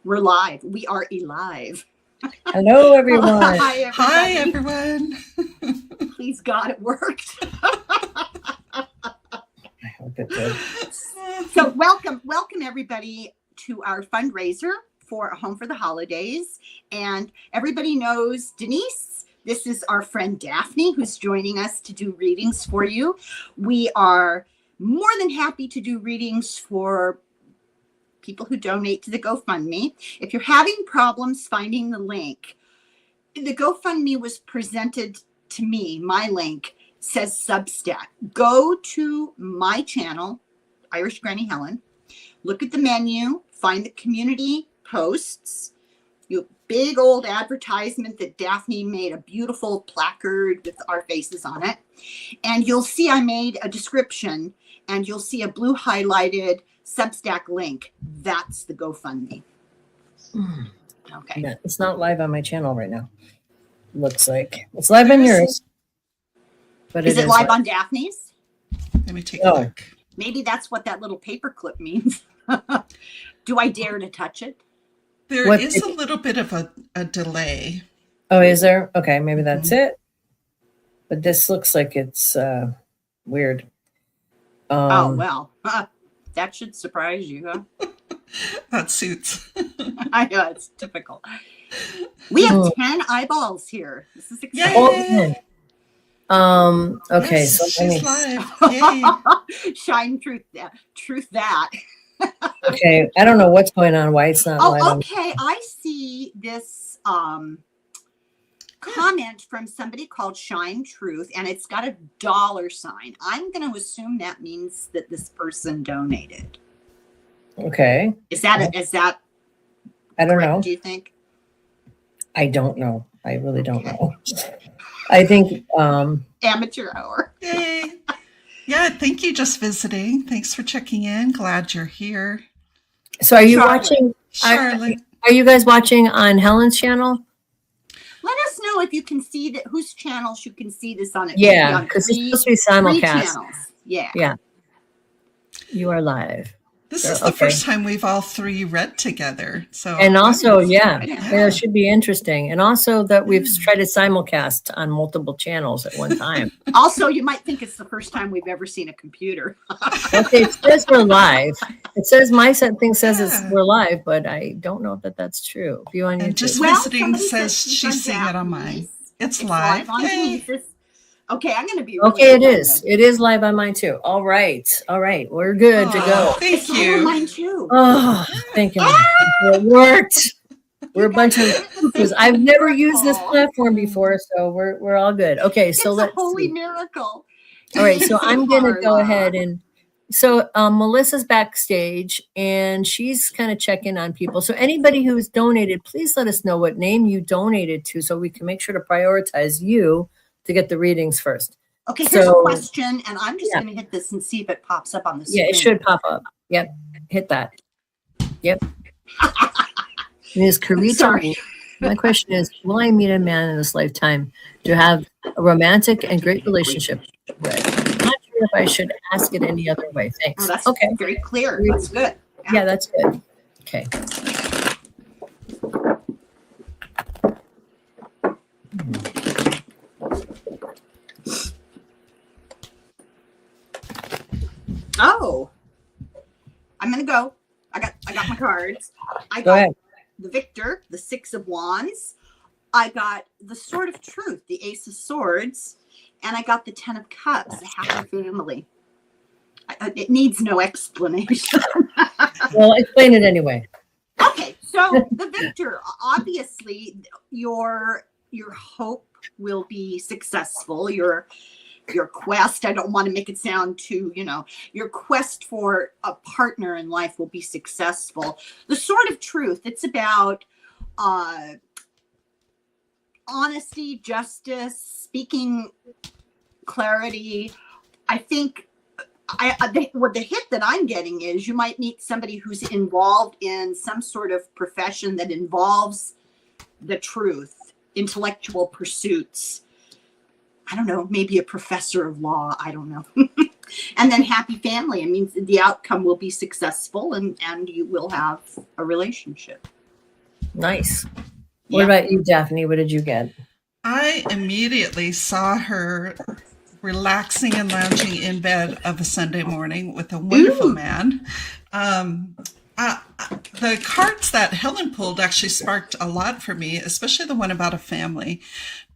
We're live. We are alive. Hello, everyone. Hi, everybody. Hi, everyone. Please God, it worked. I hope it did. So welcome everybody to our fundraiser for A Home for the Holidays. And everybody knows Denise. This is our friend Daphne, who's joining us to do readings for you. We are more than happy to do readings for people who donate to the GoFundMe. If you're having problems finding the link, the GoFundMe was presented to me. My link says Substack. Go to my channel, Irish Granny Helen, look at the menu, find the community posts, your big old advertisement that Daphne made, a beautiful placard with our faces on it. And you'll see I made a description, and you'll see a blue highlighted Substack link. That's the GoFundMe. Okay. Yeah, it's not live on my channel right now. Looks like it's live on yours. But Is it live on Daphne's? Let me take a look. Maybe that's what that little paperclip means. Do I dare to touch it? There is a little bit of a delay. Oh, is there? Okay, maybe that's it. But this looks like it's weird. Oh, well, that should surprise you, huh? That suits. I know, it's typical. We have 10 eyeballs here. This is exciting. Okay, Yes, so she's live. Yay. Shine truth that. Okay, I don't know what's going on, why it's not live. Oh, okay. I see this comment from somebody called Shine Truth, and it's got a $. I'm going to assume that means that this person donated. Okay. Is that I don't correct, know. do you think? I don't know. I really don't know. I think Amateur hour. Yay. Yeah, thank you, just visiting. Thanks for checking in. Glad you're here. so. Are you Charlotte. watching? Charlotte. Are you guys watching on Helen's channel? Let us know if you can see that, whose channels you can see this on. It Yeah, because it's supposed to be three simulcast. channels. Yeah. Yeah. You are live. This Sure, is the okay. first time we've all three read together. So And also, yeah, Yeah. it should be interesting. And also that we've tried to simulcast on multiple channels at one time. Also, you might think it's the first time we've ever seen a computer. Okay, it says we're live. It says my thing says Yeah. we're live, but I don't know if that's true. If you on and YouTube. just Well, visiting somebody says says she's seeing it on mine. Daphne's. It's live. on Yay. Denise's. Okay, I'm going to be really Okay, it offended. is. It is live on mine too. All right. We're good to go. Thank It's live on you. mine too. Oh, thank you. It worked. We're a bunch of cuckoos. I've never used this platform before, so we're all good. Okay, It's so a let's holy see. miracle. All right, so I'm gonna go Carla. ahead and so Melissa's backstage and she's kind of checking on people. So anybody who's donated, please let us know what name you donated to so we can make sure to prioritize you to get the readings first. Okay, here's So- a question, and I'm just Yeah. going to hit this and see if it pops up on the screen. Yeah, it should pop up. Yep, hit that. Yep. Ms. Carita, Sorry. my question is, will I meet a man in this lifetime to have a romantic and great relationship with? I'm not sure if I should ask it any other way. Oh, Thanks. that's Okay. very clear. That's good. Yeah, that's good. Okay. Oh, I'm going to go. I got my cards. I Go got ahead. the Victor, the 6 of Wands. I got the Sword of Truth, the Ace of Swords, and I got the 10 of Cups, the Happy Family. It needs no explanation. Well, explain it anyway. Okay, so the Victor, obviously, your hope will be successful. Your quest, I don't want to make it sound too, your quest for a partner in life will be successful. The Sword of Truth, it's about honesty, justice, speaking clarity. I think the hit that I'm getting is you might meet somebody who's involved in some sort of profession that involves the truth, intellectual pursuits. I don't know, maybe a professor of law. I don't know. And then happy family. It means the outcome will be successful and you will have a relationship. Nice. What Yeah. about you, Daphne? What did you get? I immediately saw her relaxing and lounging in bed of a Sunday morning with a wonderful Ooh. man. Um, the cards that Helen pulled actually sparked a lot for me, especially the one about a family.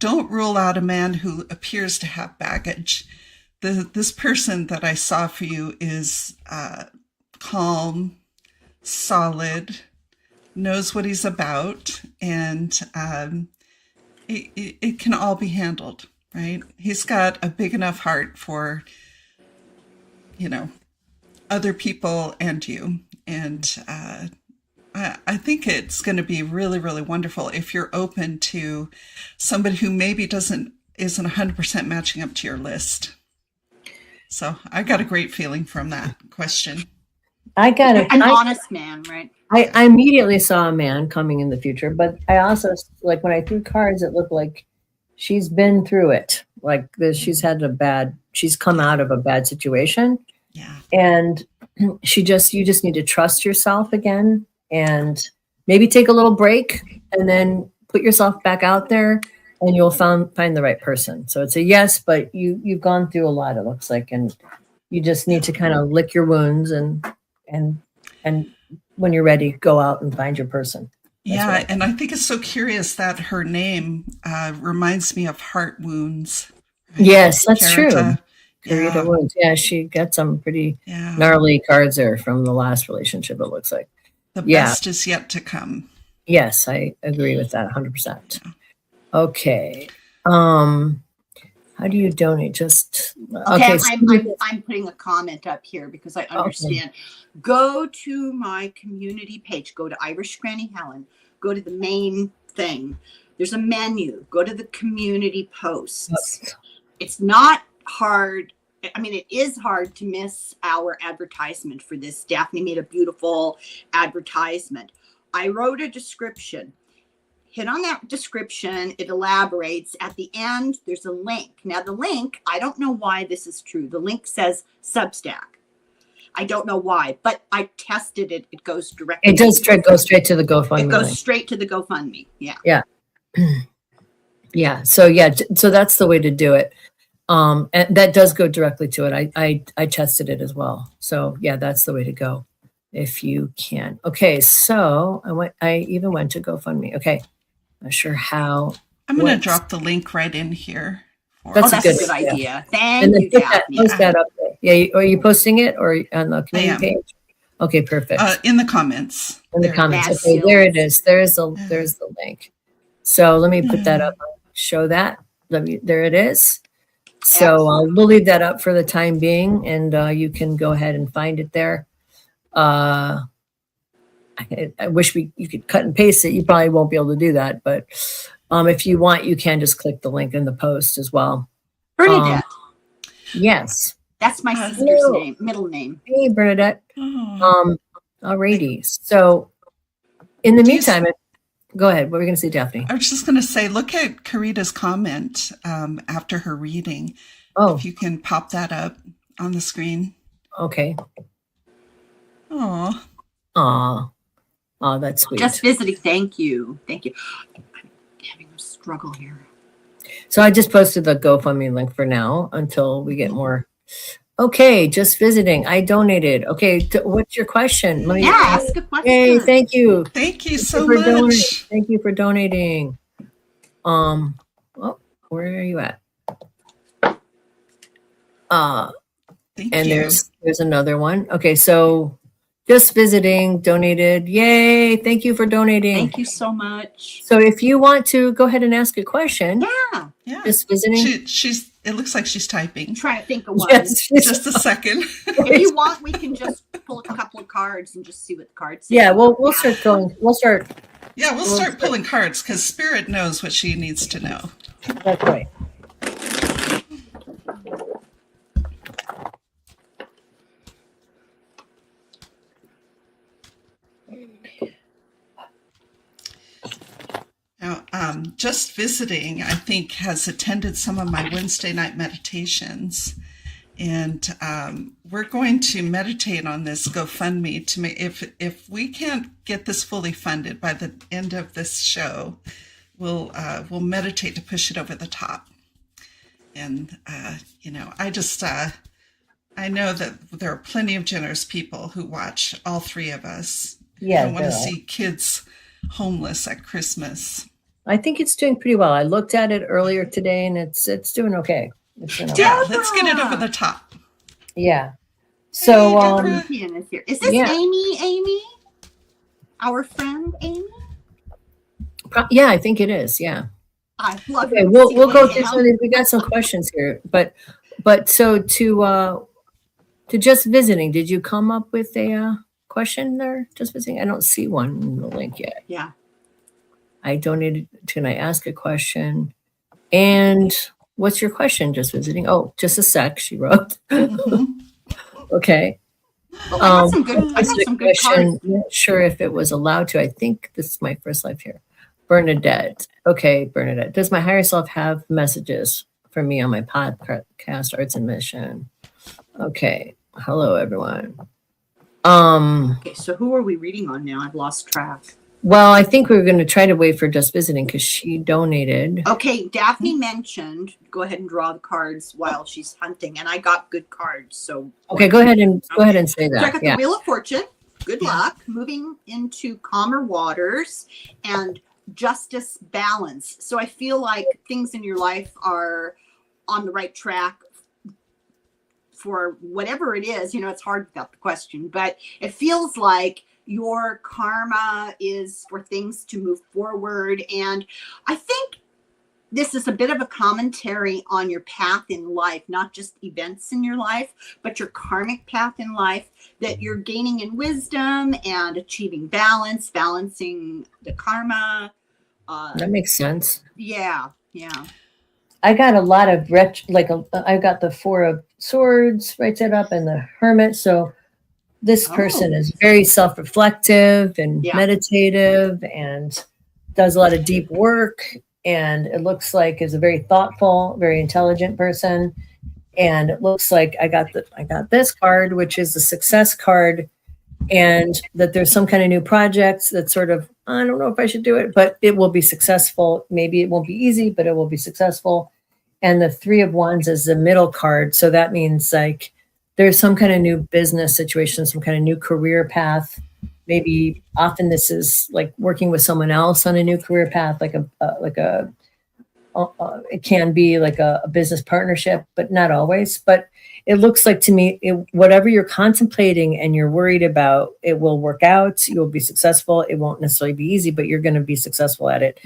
Don't rule out a man who appears to have baggage. This person that I saw for you is calm, solid, knows what he's about, and it can all be handled, right? He's got a big enough heart for, other people and you. And I think it's going to be really, really wonderful if you're open to somebody who maybe isn't 100% matching up to your list. So I got a great feeling from that question. I got it. An honest man, right? I immediately saw a man coming in the future, but I also, like, when I threw cards, it looked like she's been through it. Like she's come out of a bad situation. Yeah. And you just need to trust yourself again and maybe take a little break and then put yourself back out there and you'll find the right person. So it's a yes, but you've gone through a lot, it looks like, and you just need to kind of lick your wounds and when you're ready, go out and find your person. That's and I think it's so curious that her name reminds me of heart wounds. Right? Yes, that's true. Yeah. Wounds. Yeah, she got some pretty gnarly cards there from the last relationship, it looks like. The best is yet to come. Yes, I agree with that 100%. Yeah. Okay. How do you donate? Just okay. I'm putting a comment up here because I understand. Okay. Go to my community page. Go to Irish Granny Helen. Go to the main thing. There's a menu. Go to the community posts. Okay. It's not hard. I mean, it is hard to miss our advertisement for this. Daphne made a beautiful advertisement. I wrote a description. Hit on that description. It elaborates. At the end, there's a link. Now, the link, I don't know why this is true. The link says Substack. I don't know why, but I tested it. It goes directly. It does go straight to the GoFundMe. It goes straight to the GoFundMe. Yeah. Yeah. Yeah. So that's the way to do it. And that does go directly to it. I tested it as well. So yeah, that's the way to go if you can. Okay. So I even went to GoFundMe. Okay. Not sure how. I'm going to drop the link right in here. That's a good idea. Thank you, Daphne. Post that up there. Yeah. Are you posting it or on the community page? Okay, perfect. In the comments. In the comments. Okay, there it is. There's the link. So let me put that up. Show that. There it is. So we'll leave that up for the time being, and you can go ahead and find it there. I wish you could cut and paste it. You probably won't be able to do that, but if you want, you can just click the link in the post as well. Bernadette. Yes. That's my sister's name, middle name. Hey, Bernadette. Alrighty. So in the meantime, go ahead. What were we going to say, Daphne? I was just going to say, look at Carita's comment after her reading. Oh. If you can pop that up on the screen. Okay. Oh, that's sweet. Just visiting. Thank you. I'm having a struggle here. So I just posted the GoFundMe link for now until we get more. Okay, just visiting. I donated. Okay, what's your question? Ask a question. Hey, thank you. Thank you so much. Thank you for donating. Where are you at? Thank you. There's another one. Okay, so just visiting, donated. Yay! Thank you for donating. Thank you so much. So if you want to go ahead and ask a question, yeah, just visiting. It looks like she's typing. Try to think of one. Yes. Just a second. If you want, we can just pull a couple of cards and just see what the cards say. Yeah, we'll start going. We'll start pulling cards because Spirit knows what she needs to know. That's right. Now, just visiting, I think, has attended some of my Wednesday night meditations. And we're going to meditate on this GoFundMe to make, if we can't get this fully funded by the end of this show, we'll meditate to push it over the top. And I know that there are plenty of generous people who watch all three of us. Yeah, I want to see kids homeless at Christmas. I think it's doing pretty well. I looked at it earlier today, and it's doing okay. It's doing okay. Yeah, let's get it over the top. Yeah. So, is this Amy? Our friend Amy? Yeah, I think it is. Yeah. I love it. Okay, we'll go through some of these. We got some questions here, but so to just visiting, did you come up with a question there? Just visiting? I don't see one in the link yet. Yeah. I donated. Can I ask a question? And what's your question? Just visiting. Oh, just a sec. She wrote. Okay. Well, I got some good cards. I'm not sure if it was allowed to. I think this is my first live here. Bernadette. Okay, Bernadette. Does my higher self have messages for me on my podcast, Arts and Mission? Okay. Hello, everyone. Okay, so who are we reading on now? I've lost track. Well, I think we were going to try to wait for Just Visiting because she donated. Okay, Daphne mentioned, go ahead and draw the cards while she's hunting, and I got good cards. So okay, go ahead and say that. So I got the Wheel of Fortune. Good luck. Moving into calmer waters and justice, balance. So I feel like things in your life are on the right track for whatever it is. It's hard without the question, but it feels like your karma is for things to move forward. And I think this is a bit of a commentary on your path in life, not just events in your life, but your karmic path in life, that you're gaining in wisdom and achieving balance, balancing the karma. That makes sense. Yeah. I got a lot of I got the Four of Swords right set up and the Hermit. So this person is very self-reflective and meditative and does a lot of deep work. And it looks like is a very thoughtful, very intelligent person. And it looks like I got this card, which is the success card, and that there's some kind of new projects that sort of, I don't know if I should do it, but it will be successful. Maybe it won't be easy, but it will be successful. And the Three of Wands is the middle card. So that means like there's some kind of new business situation, some kind of new career path. Maybe often this is like working with someone else on a new career path, it can be like a business partnership, but not always. But it looks like to me, whatever you're contemplating and you're worried about, it will work out. You will be successful. It won't necessarily be easy, but you're going to be successful at it.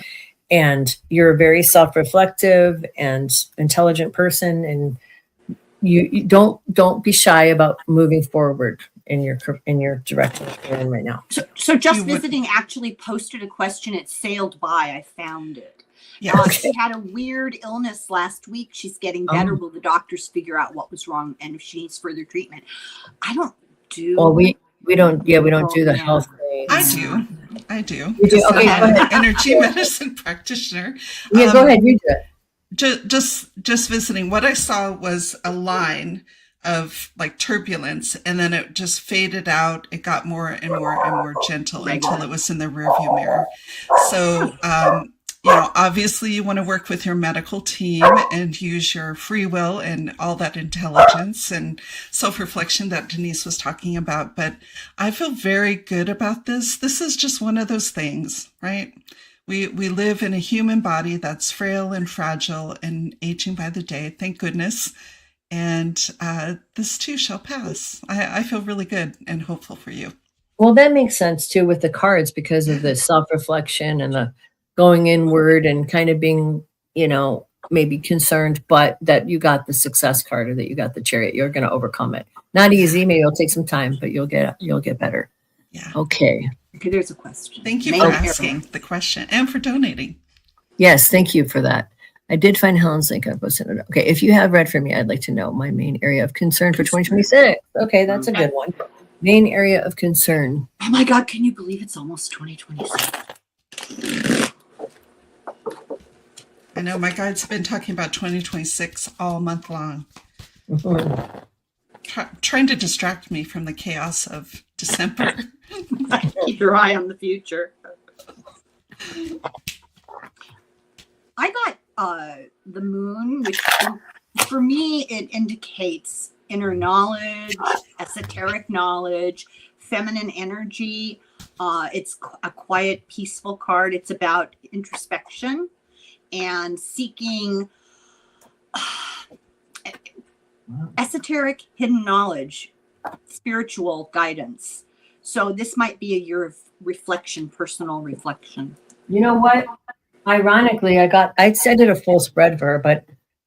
And you're a very self-reflective and intelligent person, and you don't be shy about moving forward in your direction you're in right now. So Just Visiting actually posted a question. It sailed by. I found it. Yeah. She had a weird illness last week. She's getting better. Will the doctors figure out what was wrong and if she needs further treatment? I don't do. Well, we don't do the health thing. I do. You do? Okay, I'm an energy medicine practitioner. Yeah, go ahead. You do it. Just visiting. What I saw was a line of like turbulence, and then it just faded out. It got more and more and more gentle until it was in the rearview mirror. So, obviously you want to work with your medical team and use your free will and all that intelligence and self-reflection that Denise was talking about. But I feel very good about this. This is just one of those things, right? We live in a human body that's frail and fragile and aging by the day. Thank goodness. And this too shall pass. I feel really good and hopeful for you. Well, that makes sense too with the cards because of the self-reflection and the going inward and kind of being, maybe concerned, but that you got the success card or that you got the Chariot. You're going to overcome it. Not easy. Maybe it'll take some time, but you'll get better. Yeah. Okay. Okay, there's a question. Thank you for asking the question and for donating. Yes, thank you for that. I did find Helen's link. I posted it. Okay, if you have read for me, I'd like to know my main area of concern for 2026. Okay, that's a good one. Main area of concern. Oh my God, can you believe it's almost 2026? I know my guides have been talking about 2026 all month long. Trying to distract me from the chaos of December. Keep your eye on the future. I got the moon, which for me, it indicates inner knowledge, esoteric knowledge, feminine energy. It's a quiet, peaceful card. It's about introspection and seeking esoteric, hidden knowledge, spiritual guidance. So this might be a year of reflection, personal reflection. You know what? Ironically, I did a full spread for her, but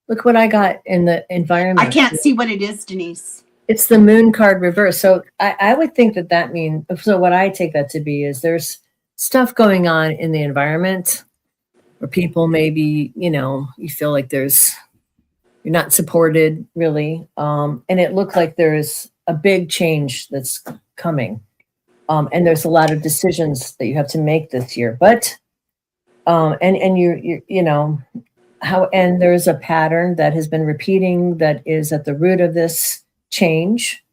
look what I got in the environment. I can't see what it is, Denise. It's the moon card reverse. So I would think that means, so what I take that to be is there's stuff going on in the environment where people maybe, you feel like you're not supported really. And it looked like there's a big change that's coming. And there's a lot of decisions that you have to make this year, but, and there's a pattern that has been repeating that is at the root of this change.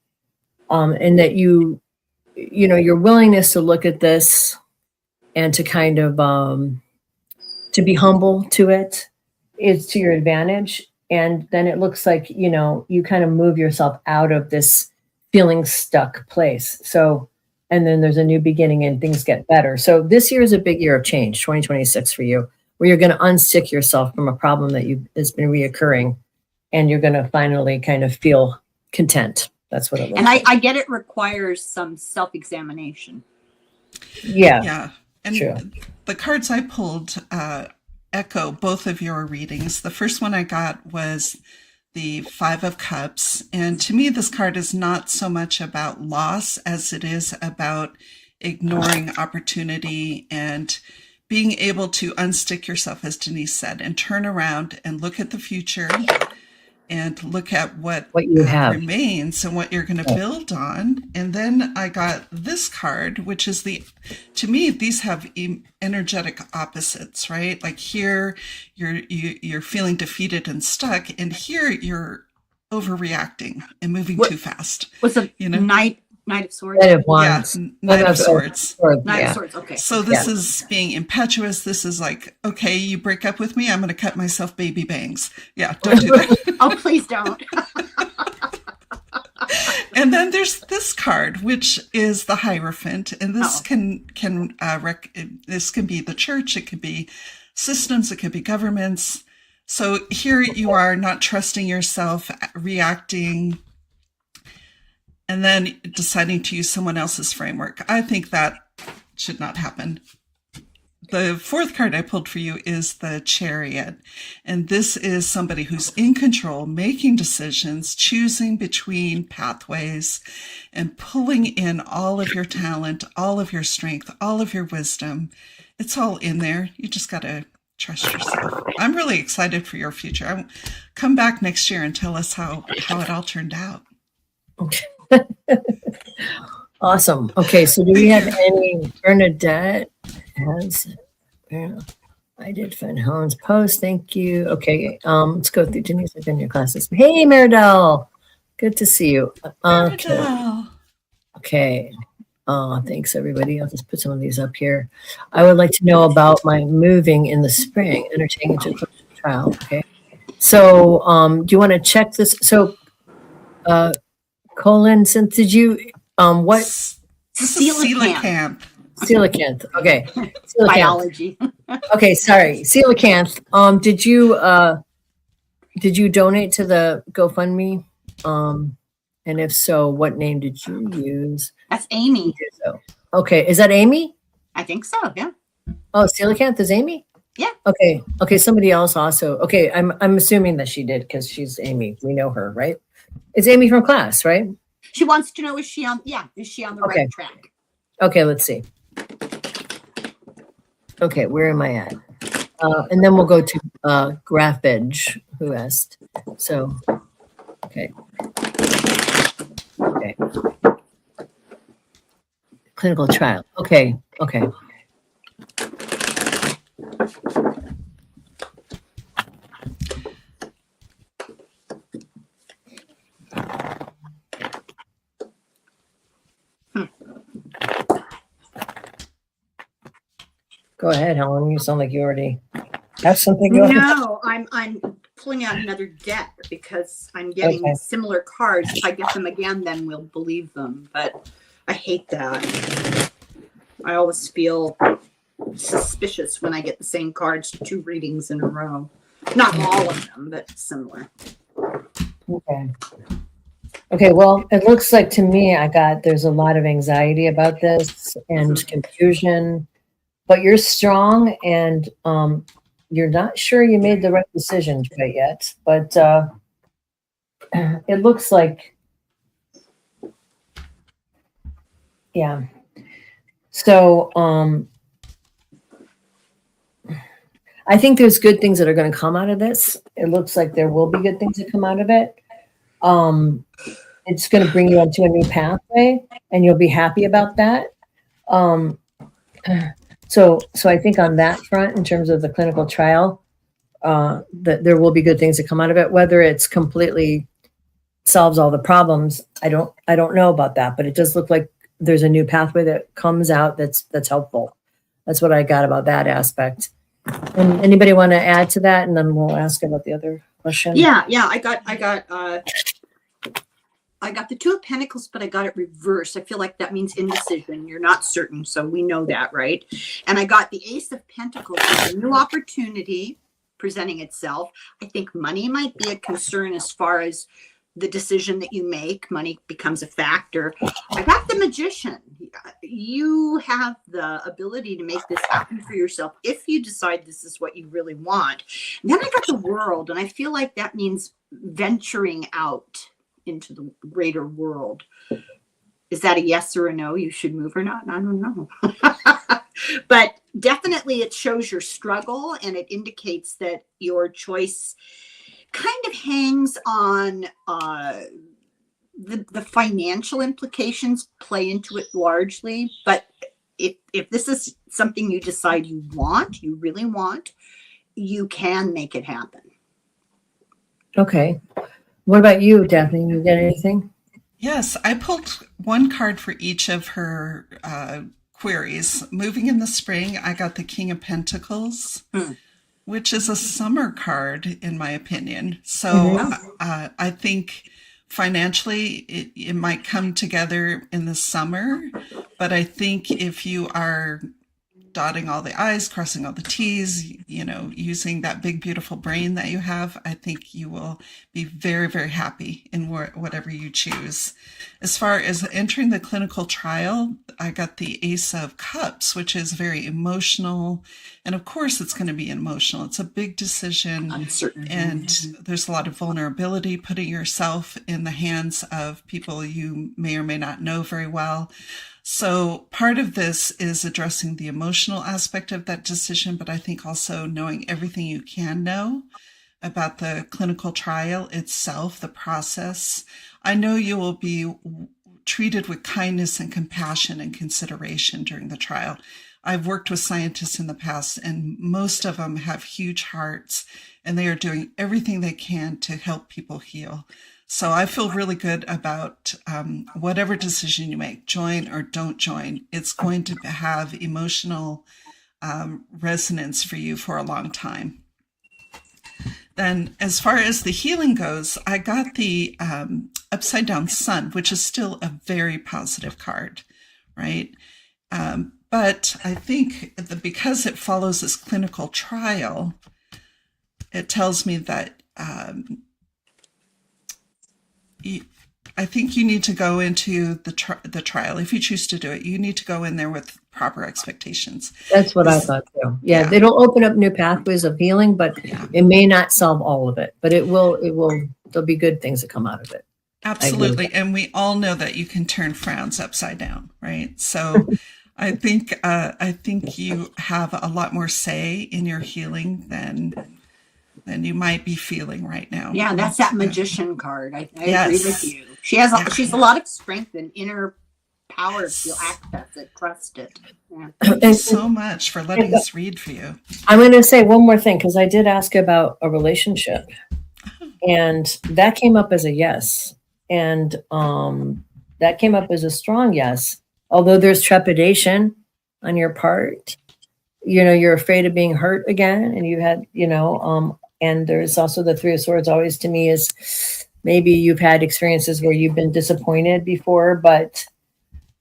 And that your willingness to look at this and to kind of, to be humble to it is to your advantage. And then it looks like, you kind of move yourself out of this feeling stuck place. So, and then there's a new beginning and things get better. So this year is a big year of change, 2026 for you, where you're going to unstick yourself from a problem that has been reoccurring, and you're going to finally kind of feel content. That's what it looks and like. I get it requires some self-examination. Yeah. Yeah. And true. The cards I pulled echo both of your readings. The first one I got was the Five of Cups. And to me, this card is not so much about loss as it is about ignoring opportunity and being able to unstick yourself, as Denise said, and turn around and look at the future and look at what you have remains and what you're going to build on. And then I got this card, which is to me, these have energetic opposites, right? Like here, you're feeling defeated and stuck, and here you're overreacting and moving too fast. What's a Knight of Swords? Knight of Wands. Yeah, Knight of Swords. Knight of Swords, okay. So this is being impetuous. This is like, okay, you break up with me, I'm going to cut myself baby bangs. Yeah, don't do that. Oh, please don't. And then there's this card, which is the Hierophant, and this this can be the church, it could be systems, it could be governments. So here you are not trusting yourself, reacting, and then deciding to use someone else's framework. I think that should not happen. The fourth card I pulled for you is the Chariot. And this is somebody who's in control, making decisions, choosing between pathways, and pulling in all of your talent, all of your strength, all of your wisdom. It's all in there. You just got to trust yourself. I'm really excited for your future. Come back next year and tell us how it all turned out. Okay. Awesome. Okay, so do we have any? Bernadette has. I did find Helen's post. Thank you. Okay, let's go through Denise. I've been in your classes. Hey, Meridel, good to see you. Okay. Thanks everybody. I'll just put some of these up here. I would like to know about my moving in the spring, entertaining to a trial. Okay. So, do you want to check this? So, Colin, since did you what? Coelacanth. Coelacanth. Okay. Coelacanth. Biology. Okay, sorry. Coelacanth. Did you donate to the GoFundMe? And if so, what name did you use? That's Amy. Okay, is that Amy? I think so, yeah. Oh, Coelacanth is Amy? Yeah. Okay. Somebody else also. Okay, I'm assuming that she did because she's Amy. We know her, right? It's Amy from class, right? She wants to know, is she on the right track? Okay, let's see. Okay, where am I at? And then we'll go to Graphedge, who asked. So, okay. Clinical trial. Okay. Go ahead, Helen. You sound like you already have something going. No, I'm pulling out another deck because I'm getting Okay. similar cards. If I get them again, then we'll believe them. But I hate that. I always feel suspicious when I get the same cards 2 readings in a row. Not all of them, but similar. Okay. Okay, well, it looks like to me there's a lot of anxiety about this and confusion, but you're strong and you're not sure you made the right decision quite yet, but it looks like, yeah. So I think there's good things that are going to come out of this. It looks like there will be good things that come out of it. It's going to bring you onto a new pathway and you'll be happy about that. So I think on that front, in terms of the clinical trial, that there will be good things that come out of it. Whether it's completely solves all the problems, I don't know about that, but it does look like there's a new pathway that comes out that's helpful. That's what I got about that aspect. And anybody want to add to that, and then we'll ask about the other question. Yeah. I got the 2 of Pentacles, but I got it reversed. I feel like that means indecision. You're not certain, so we know that, right? And I got the Ace of Pentacles, a new opportunity presenting itself. I think money might be a concern as far as the decision that you make. Money becomes a factor. I got the Magician. You have the ability to make this happen for yourself if you decide this is what you really want. And then I got the World, and I feel like that means venturing out into the greater world. Is that a yes or a no? You should move or not? I don't know. But definitely it shows your struggle, and it indicates that your choice kind of hangs on the financial implications play into it largely. But if this is something you decide you really want, you can make it happen. Okay. What about you, Daphne? You get anything? Yes, I pulled 1 card for each of her queries. Moving in the spring, I got the King of Pentacles, which is a summer card, in my opinion. So I think financially, it might come together in the summer. But I think if you are dotting all the I's, crossing all the T's, using that big, beautiful brain that you have, I think you will be very, very happy in whatever you choose. As far as entering the clinical trial, I got the Ace of Cups, which is very emotional. And of course, it's going to be emotional. It's a big decision. Uncertain. And there's a lot of vulnerability, putting yourself in the hands of people you may or may not know very well. So part of this is addressing the emotional aspect of that decision, but I think also knowing everything you can know about the clinical trial itself, the process. I know you will be treated with kindness and compassion and consideration during the trial. I've worked with scientists in the past, and most of them have huge hearts, and they are doing everything they can to help people heal. So I feel really good about whatever decision you make, join or don't join. It's going to have emotional resonance for you for a long time. Then as far as the healing goes, I got the upside down sun, which is still a very positive card, right? But I think that because it follows this clinical trial, it tells me that I think you need to go into the trial. If you choose to do it, you need to go in there with proper expectations. That's what I thought too. Yeah, it'll open up new pathways of healing, but it may not solve all of it. But there'll be good things that come out of it. Absolutely. And we all know that you can turn frowns upside down, right? So I think you have a lot more say in your healing than you might be feeling right now. Yeah, that's that Magician card. I agree with you. She's a lot of strength and inner power to access it, trust it. Yeah. Thank you so much for letting us read for you. I'm going to say one more thing, because I did ask about a relationship, and that came up as a yes. And that came up as a strong yes, although there's trepidation on your part. you're afraid of being hurt again, and you had, and there's also the Three of Swords always to me is maybe you've had experiences where you've been disappointed before, but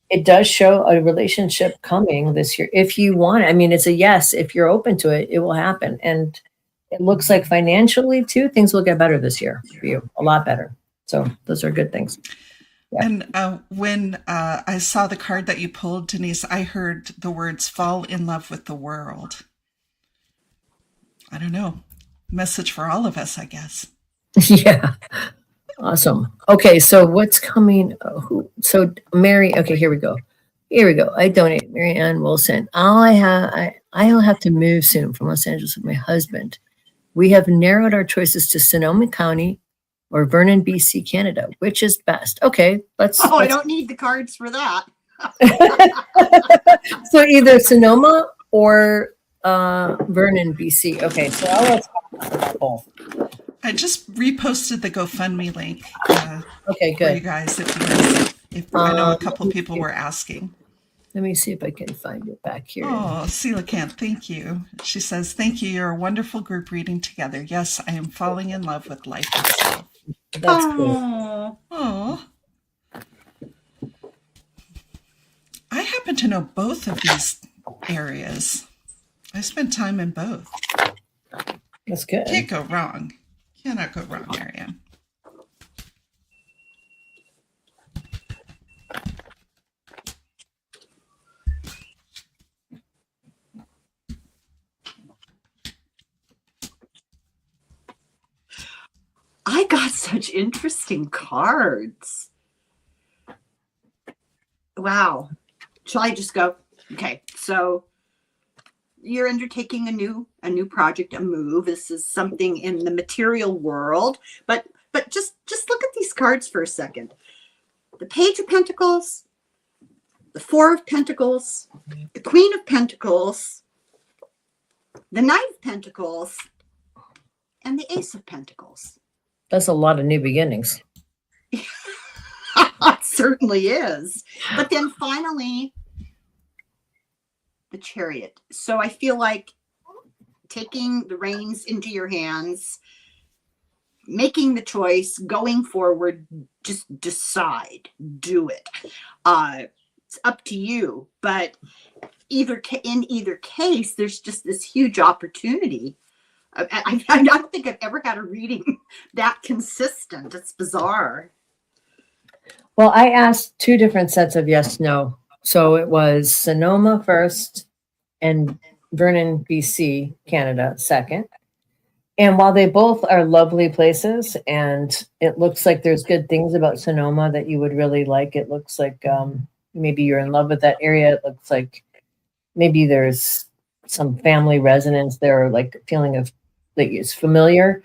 it does show a relationship coming this year. If you want it. I mean, it's a yes. If you're open to it, it will happen. And it looks like financially too, things will get better this year for you, a lot better. So those are good things. Yeah. And when I saw the card that you pulled, Denise, I heard the words fall in love with the world. I don't know. Message for all of us, I guess. Yeah. Awesome. Okay. So what's coming? So Mary, okay, here we go. I donate Mary Ann Wilson. I'll have to move soon from Los Angeles with my husband. We have narrowed our choices to Sonoma County or Vernon, BC, Canada. Which is best? Okay, let's. I don't need the cards for that. So either Sonoma or Vernon, BC. Okay, so I'll let's talk about both. I just reposted the GoFundMe link. Okay, For you good. guys, if I know a couple people were asking. Let me see if I can find it back here. Oh, Coelacanth, thank you. She says, thank you. You're a wonderful group reading together. Yes, I am falling in love with life itself. That's good. Oh. I happen to know both of these areas. I spent time in both. That's good. Can't go wrong. Cannot go wrong, Marianne. I got such interesting cards. Wow. Shall I just go? Okay. So you're undertaking a new project, a move. This is something in the material world, but just look at these cards for a second. The Page of Pentacles, the Four of Pentacles, the Queen of Pentacles, the Knight of Pentacles, and the Ace of Pentacles. That's a lot of new beginnings. It certainly is. But then finally, the Chariot. So I feel like taking the reins into your hands, making the choice, going forward, just decide, do it. It's up to you. But in either case, there's just this huge opportunity. I don't think I've ever had a reading that consistent. It's bizarre. Well, I asked two different sets of yes, no. So it was Sonoma first and Vernon, BC, Canada second. And while they both are lovely places, and it looks like there's good things about Sonoma that you would really like, it looks like maybe you're in love with that area. It looks like maybe there's some family resonance there, or like feeling of that is familiar.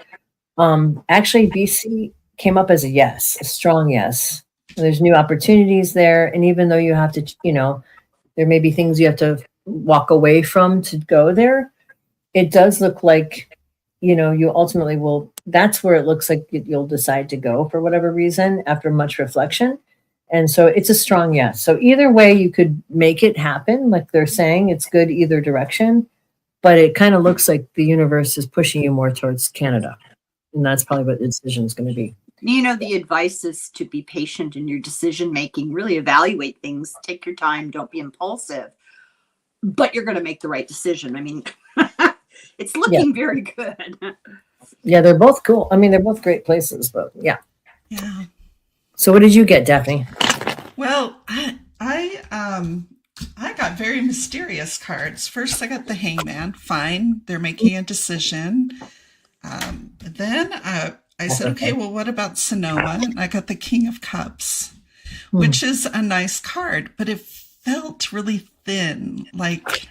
Actually, BC came up as a yes, a strong yes. There's new opportunities there. And even though you have to, there may be things you have to walk away from to go there, it does look like, you ultimately will, that's where it looks like you'll decide to go for whatever reason after much reflection. And so it's a strong yes. So either way, you could make it happen. Like they're saying, it's good either direction, but it kind of looks like the universe is pushing you more towards Canada. And that's probably what the decision is going to be. The advice is to be patient in your decision making, really evaluate things, take your time, don't be impulsive, but you're going to make the right decision. I mean, it's looking very good. Yeah, they're both cool. I mean, they're both great places, but yeah. Yeah. So what did you get, Daphne? Well, I got very mysterious cards. First, I got the Hangman. Fine, they're making a decision. Then I said, okay, well, what about Sonoma? And I got the King of Cups, which is a nice card, but it felt really thin, like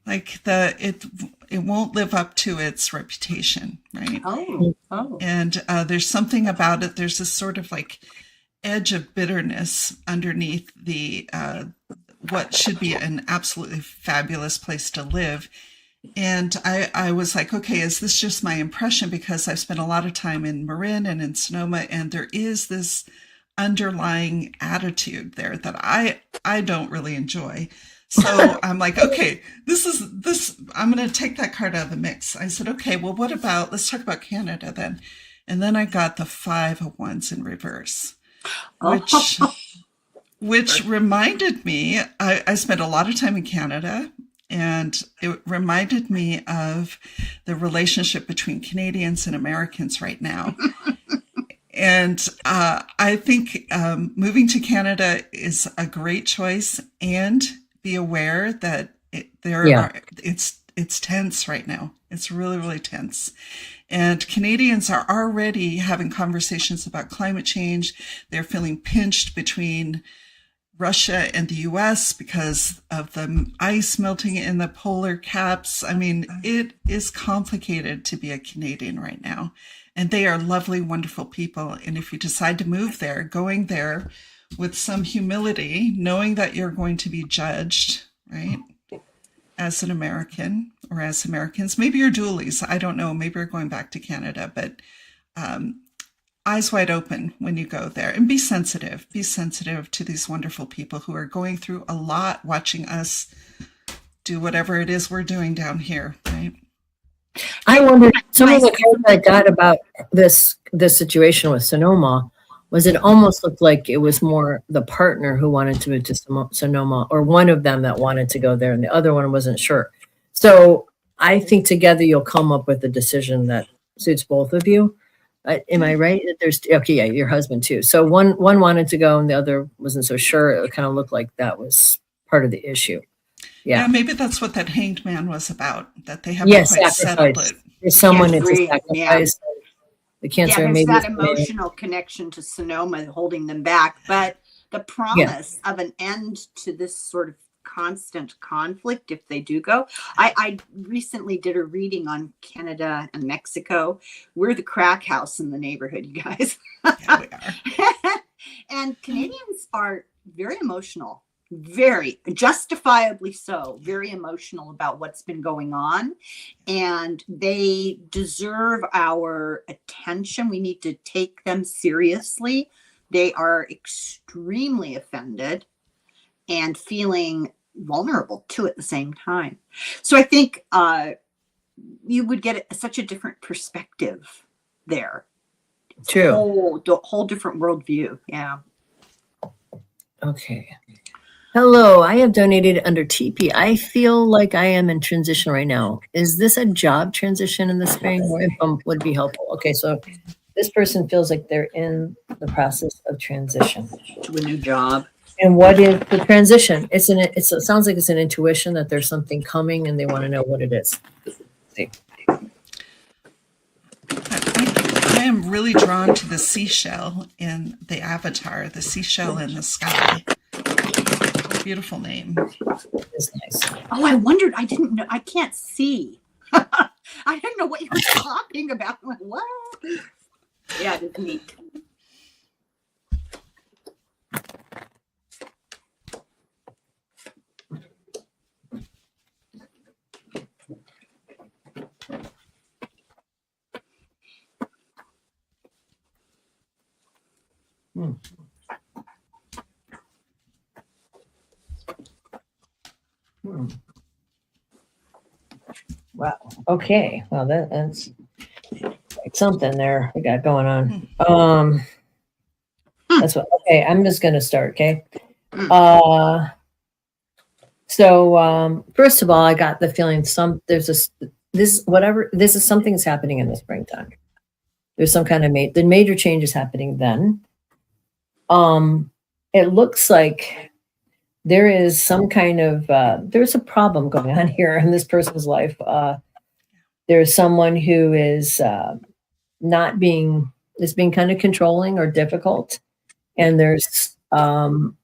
it won't live up to its reputation, right? Oh. And there's something about it. There's this sort of like edge of bitterness underneath the what should be an absolutely fabulous place to live. And I was like, okay, is this just my impression? Because I've spent a lot of time in Marin and in Sonoma, and there is this underlying attitude there that I don't really enjoy. So I'm like, okay, I'm going to take that card out of the mix. I said, okay, well, let's talk about Canada then. And then I got the 5 of Wands in reverse, which reminded me, I spent a lot of time in Canada, and it reminded me of the relationship between Canadians and Americans right now. And I think moving to Canada is a great choice, and be aware that it's tense right now. It's really, really tense. And Canadians are already having conversations about climate change. They're feeling pinched between Russia and the US because of the ice melting in the polar caps. I mean, it is complicated to be a Canadian right now. And they are lovely, wonderful people. And if you decide to move there, going there with some humility, knowing that you're going to be judged, right? As an American or as Americans, maybe you're dualies. I don't know. Maybe you're going back to Canada, but eyes wide open when you go there, and be sensitive. Be sensitive to these wonderful people who are going through a lot, watching us do whatever it is we're doing down here, right? I wonder, some of the cards I got about this situation with Sonoma was it almost looked like it was more the partner who wanted to move to Sonoma, or one of them that wanted to go there, and the other one wasn't sure. So I think together you'll come up with a decision that suits both of you. Am I right? Yeah, your husband too. So one wanted to go and the other wasn't so sure. It kind of looked like that was part of the issue. Yeah, maybe that's what that Hanged Man was about, that they haven't quite settled it. There's someone to sacrifice. The Cancer, there's maybe that emotional connection to Sonoma holding them back. But the promise of an end to this sort of constant conflict, if they do go. I recently did a reading on Canada and Mexico. We're the crack house in the neighborhood, you guys. Yeah, we are. And Canadians are very emotional. Very justifiably so, very emotional about what's been going on, and they deserve our attention. We need to take them seriously. They are extremely offended and feeling vulnerable too at the same time. So I think you would get such a different perspective there. True. The whole different worldview. Yeah. Okay. Hello, I have donated under TP. I feel like I am in transition right now. Is this a job transition in the spring? More info would be helpful. Okay, so this person feels like they're in the process of transition to a new job. And what is the transition? It sounds like it's an intuition that there's something coming and they want to know what it is. See. I am really drawn to the seashell in the avatar, the seashell in the sky. Beautiful name. It's nice. Oh, I wondered. I didn't know. I can't see. I didn't know what you were talking about. I'm like, what? Yeah, it's neat. Wow. Okay. Well, that's like something there we got going on. That's what. Okay, I'm just gonna start. Okay. So first of all, I got the feeling something's happening in the springtime. There's some kind of the major change is happening then. It looks like there is some kind of there's a problem going on here in this person's life. There's someone who is being kind of controlling or difficult, and there's some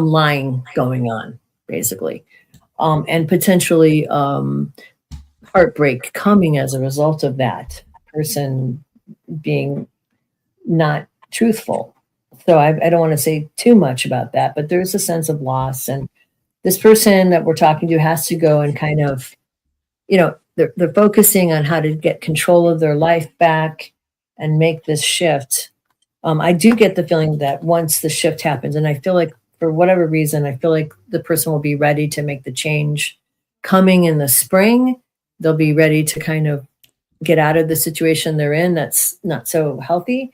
lying going on, basically, and potentially heartbreak coming as a result of that person being not truthful. So I don't want to say too much about that, but there's a sense of loss. And this person that we're talking to has to go and kind of, they're focusing on how to get control of their life back and make this shift. I do get the feeling that once the shift happens, and I feel like for whatever reason, I feel like the person will be ready to make the change coming in the spring. They'll be ready to kind of get out of the situation they're in that's not so healthy.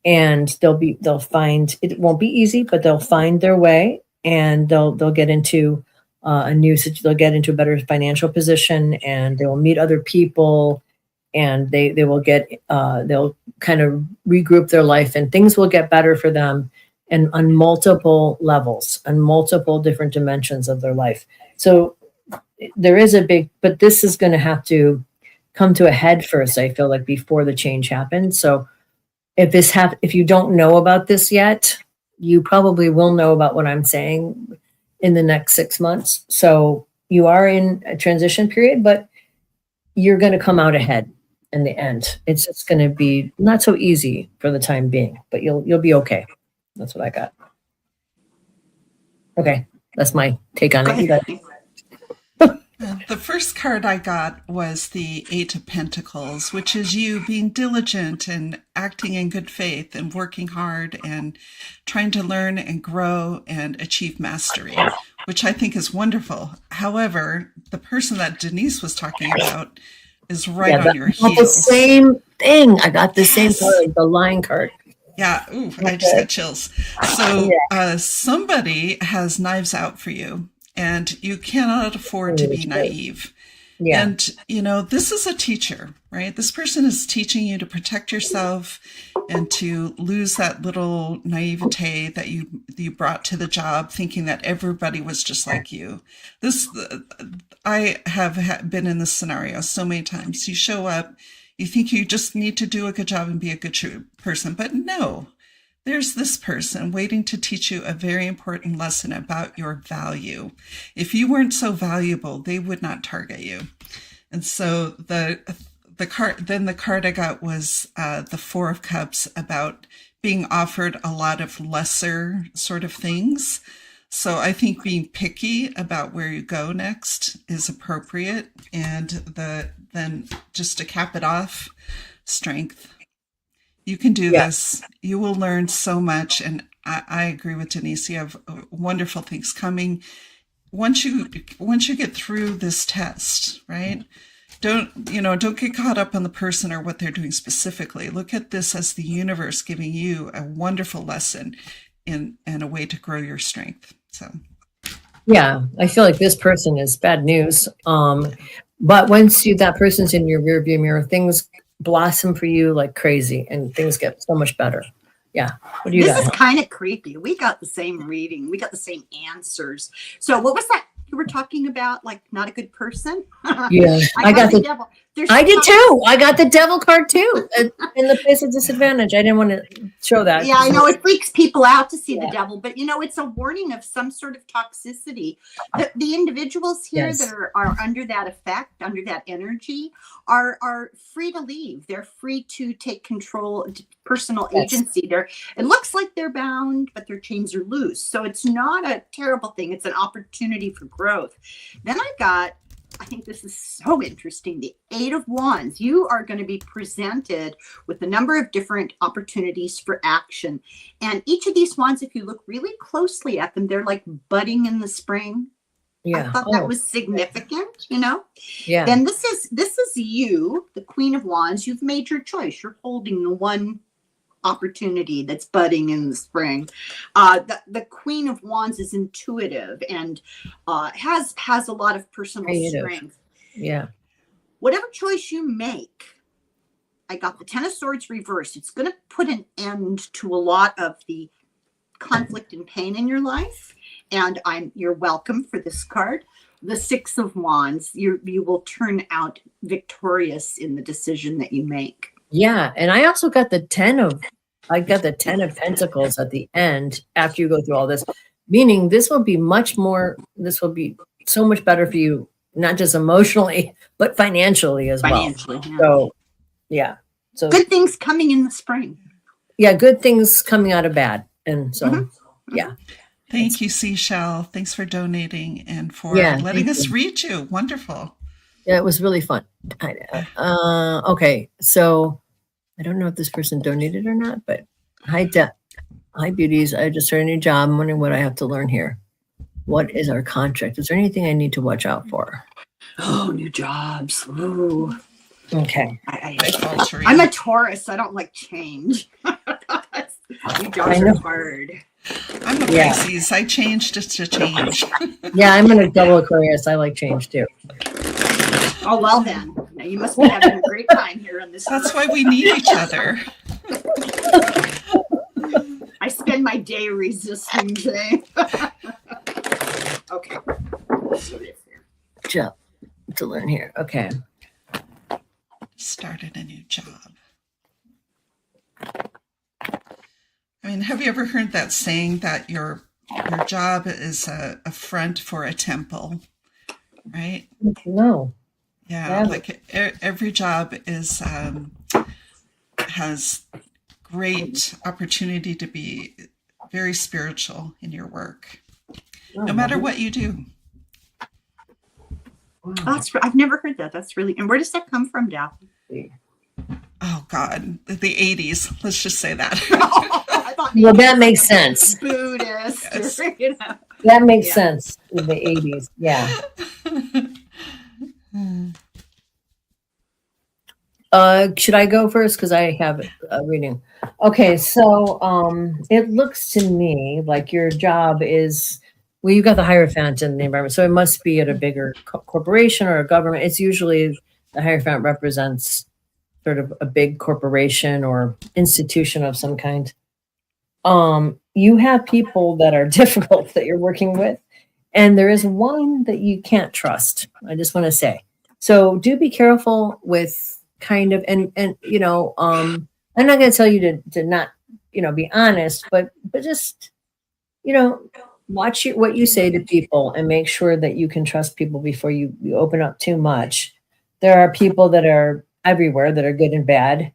And they'll find, it won't be easy, but they'll find their way, and they'll get into they'll get into a better financial position, and they will meet other people, and they will get they'll kind of regroup their life, and things will get better for them, and on multiple levels, on multiple different dimensions of their life. So there is but this is going to have to come to a head first, I feel like, before the change happens. So if you don't know about this yet, you probably will know about what I'm saying in the next 6 months. So you are in a transition period, but you're going to come out ahead in the end. It's just going to be not so easy for the time being, but you'll be okay. That's what I got. Okay, that's my take on it. You got it. The first card I got was the Eight of Pentacles, which is you being diligent and acting in good faith and working hard and trying to learn and grow and achieve mastery, which I think is wonderful. However, the person that Denise was talking about is right on your heels. The same thing. I got the same card, the Lion card. Yeah. Ooh, I just got chills. So somebody has knives out for you, and you cannot afford to be naive. Yeah. And, this is a teacher, right? This person is teaching you to protect yourself and to lose that little naivete that you brought to the job, thinking that everybody was just like you. I have been in this scenario so many times. You show up, you think you just need to do a good job and be a good person, but no. There's this person waiting to teach you a very important lesson about your value. If you weren't so valuable, they would not target you. And so the card I got was the Four of Cups, about being offered a lot of lesser sort of things. So I think being picky about where you go next is appropriate. And then just to cap it off, strength. You can do this. You will learn so much. And I agree with Denise. You have wonderful things coming. Once you get through this test, right? Don't get caught up on the person or what they're doing specifically. Look at this as the universe giving you a wonderful lesson and a way to grow your strength. So, yeah, I feel like this person is bad news. But once that person's in your rearview mirror, things blossom for you like crazy, and things get so much better. Yeah. What do you got? This is kind of creepy. We got the same reading. We got the same answers. So what was that you were talking about? Like, not a good person? Yeah. I got the devil. I did too. I got the devil card too, in the place of disadvantage. I didn't want to show that. Yeah, I know it freaks people out to see the devil, but it's a warning of some sort of toxicity. The individuals here that are under that effect, under that energy, are free to leave. They're free to take control, personal agency. It looks like they're bound, but their chains are loose. So it's not a terrible thing. It's an opportunity for growth. Then I think this is so interesting. The Eight of Wands. You are going to be presented with a number of different opportunities for action. And each of these wands, if you look really closely at them, they're like budding in the spring. Yeah. I thought that was significant, Yeah. Then this is you, the Queen of Wands. You've made your choice. You're holding the one opportunity that's budding in the spring. The Queen of Wands is intuitive and has a lot of personal strength. Yeah. Whatever choice you make, I got the Ten of Swords reversed. It's going to put an end to a lot of the conflict and pain in your life. And you're welcome for this card. The Six of Wands, you will turn out victorious in the decision that you make. Yeah, and I also got the Ten of Pentacles at the end after you go through all this, meaning this will be so much better for you, not just emotionally, but financially as well. Yeah. So, yeah. So good things coming in the spring. Yeah, good things coming out of bad. And so, yeah. Thank you, Seashell. Thanks for donating and for letting us read you. Wonderful. Yeah, it was really fun. Okay, so I don't know if this person donated or not, but hi, Hi, beauties. I just started a new job. I'm wondering what I have to learn here. What is our contract? Is there anything I need to watch out for? Oh, new jobs. Ooh. Okay. My fault, Teresa. I'm a Taurus. I don't like change. New jobs are hard. I'm a Pisces. I change just to change. Yeah, I'm in a double Aquarius. I like change too. Oh, well then. Now you must be having a great time here on this. That's why we need each other. I spend my day resisting today. Okay. Job to learn here. Okay. Started a new job. I mean, have you ever heard that saying that your job is a front for a temple, right? No. Yeah, like every job is has great opportunity to be very spiritual in your work, no matter what you do. Oh, I've never heard that. That's really, and where does that come from, Daphne? Oh God, the 80s. Let's just say that. I thought Well, that makes sense. Buddhist. Yes. Or, you know. That makes sense in the 80s. Yeah. Should I go first? Because I have a reading. Okay, so it looks to me like your job is, well, you've got the Hierophant in the environment, so it must be at a bigger corporation or a government. It's usually the Hierophant represents sort of a big corporation or institution of some kind. You have people that are difficult that you're working with, and there is one that you can't trust. I just want to say, so do be careful with kind of, and you know, I'm not going to tell you to not, you know, be honest, but just, you know, watch what you say to people and make sure that you can trust people before you open up too much. There are people that are everywhere that are good and bad.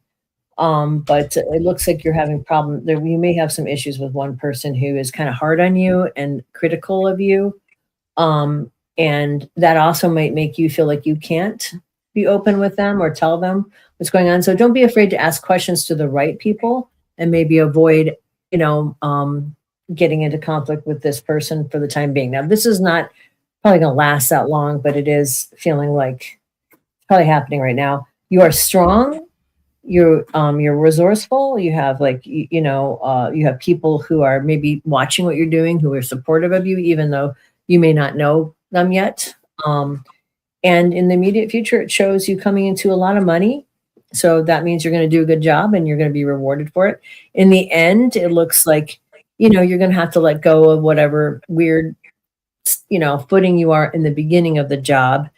But it looks like you're having problems there. You may have some issues with one person who is kind of hard on you and critical of you. And that also might make you feel like you can't be open with them or tell them what's going on. So don't be afraid to ask questions to the right people and maybe avoid, you know, getting into conflict with this person for the time being. Now, this is not probably going to last that long, but it is feeling like it's probably happening right now. You are strong. You're resourceful. You have you have people who are maybe watching what you're doing, who are supportive of you, even though you may not know them yet. And in the immediate future, it shows you coming into a lot of money. So that means you're going to do a good job and you're going to be rewarded for it. In the end, it looks like, you know, you're going to have to let go of whatever weird, you know, footing you are in the beginning of the job.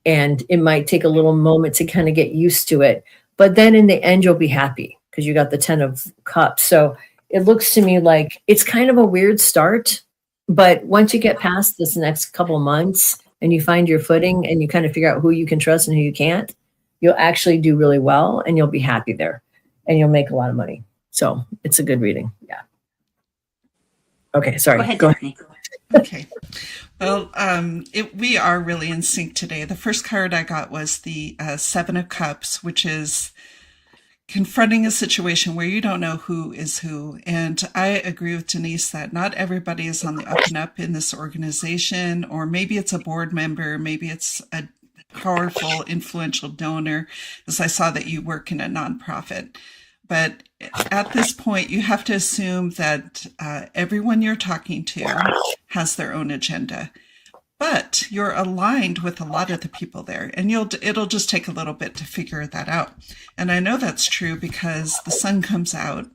And it might take a little moment to kind of get used to it. But then in the end, you'll be happy because you got the 10 of cups. So it looks to me like it's kind of a weird start. But once you get past this next couple of months and you find your footing and you kind of figure out who you can trust and who you can't, you'll actually do really well and you'll be happy there and you'll make a lot of money. So it's a good reading. Yeah. Okay. Sorry. Go ahead. Okay. Well, we are really in sync today. The first card I got was the 7 of Cups, which is confronting a situation where you don't know who is who. And I agree with Denise that not everybody is on the up and up in this organization, or maybe it's a board member, maybe it's a powerful, influential donor, as I saw that you work in a nonprofit. But at this point, you have to assume that everyone you're talking to has their own agenda. But you're aligned with a lot of the people there, and it'll just take a little bit to figure that out. And I know that's true because the sun comes out,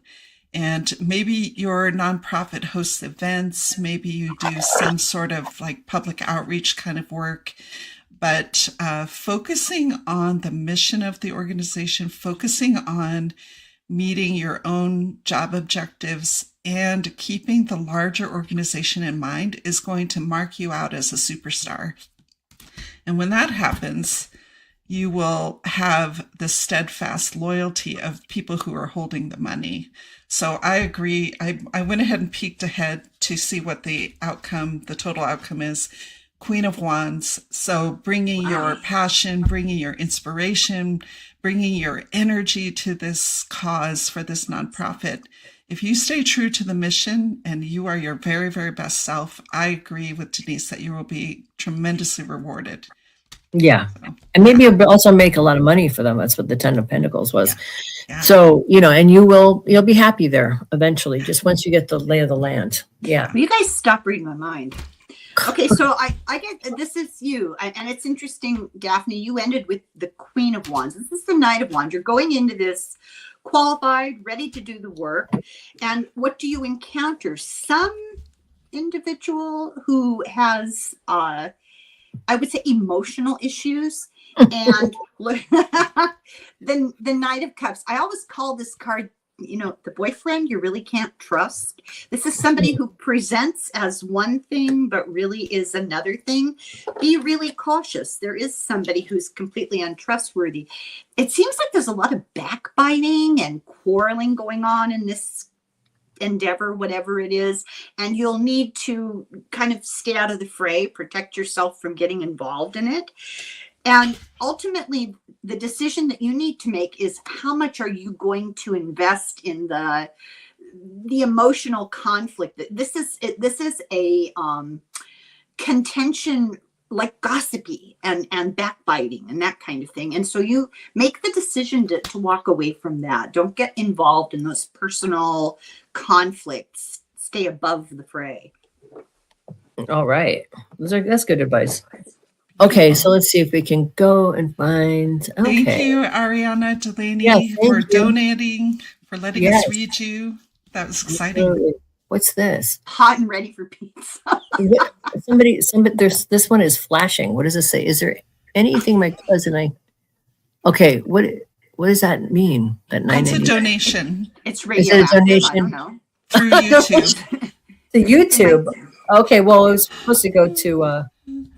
and maybe your nonprofit hosts events, maybe you do some sort of like public outreach kind of work. But focusing on the mission of the organization, focusing on meeting your own job objectives and keeping the larger organization in mind is going to mark you out as a superstar. And when that happens, you will have the steadfast loyalty of people who are holding the money. So I agree. I went ahead and peeked ahead to see what the total outcome is. Queen of Wands. So bringing your passion, bringing your inspiration, bringing your energy to this cause for this nonprofit if you stay true to the mission and you are your very, very best self, I agree with Denise that you will be tremendously rewarded. Yeah. So, And maybe you'll also make a lot of money for them. That's what the 10 of Pentacles was. yeah. So, and you'll be happy there eventually, just once you get the lay of the land. Yeah. You guys stop reading my mind. Okay, so I get, this is you, and it's interesting, Daphne, you ended with the Queen of Wands. This is the Knight of Wands. You're going into this qualified, ready to do the work. And what do you encounter? Some individual who has, I would say, emotional issues. And the Knight of Cups. I always call this card, the boyfriend you really can't trust. This is somebody who presents as one thing, but really is another thing. Be really cautious. There is somebody who's completely untrustworthy. It seems like there's a lot of backbiting and quarreling going on in this endeavor, whatever it is. And you'll need to kind of stay out of the fray, protect yourself from getting involved in it. And ultimately, the decision that you need to make is how much are you going to invest in the emotional conflict. This is a contention, like gossipy and backbiting and that kind of thing. And so you make the decision to walk away from that. Don't get involved in those personal conflicts. Stay above the fray. All right. That's good advice. Okay, so let's see if we can go and find. Okay. Thank you, Ariana Delaney, Yeah, for thank you. donating, for letting Yes. us read you. That was exciting. Absolutely. What's this? Hot and ready for pizza. Somebody, this one is flashing. What does it say? Is there anything my cousin okay, what does that mean? That That's a 990? donation It's Is it a radioactive. I donation? don't know. through YouTube. The YouTube. Okay, well, it was supposed to go to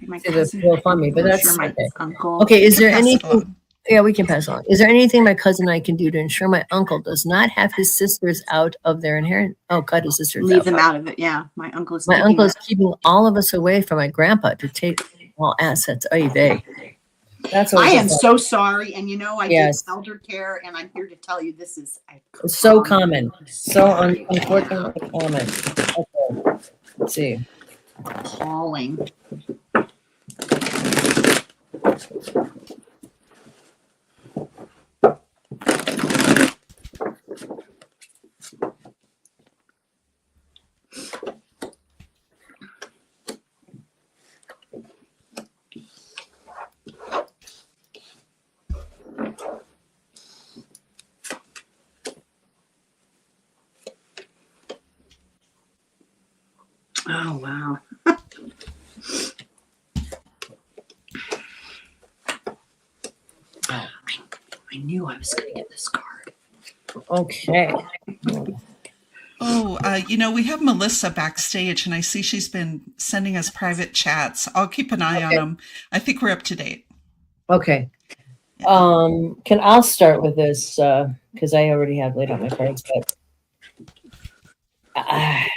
My the cousin, GoFundMe, but I'm that's sure my okay. uncle. Okay, is there Pass it anything? along. Yeah, we can pass on. Is there anything my cousin and I can do to ensure my uncle does not have his sisters out of their inheritance? Oh, cut his sisters Leave out. them out of it. Yeah, my uncle is. My taking uncle is it. keeping all of us away from my grandpa to take all assets. Oy vey. That's I am always so sorry, and I Yes. did elder care, and I'm here to tell you this is so common. So unfortunately common. Okay, let's see. appalling. Oh wow. I knew I was going to get this card. Okay. Oh, we have Melissa backstage, and I see she's been sending us private chats. I'll keep an eye on Okay. them. I think we're up to date. Okay. I'll start with this because I already have laid out my cards, but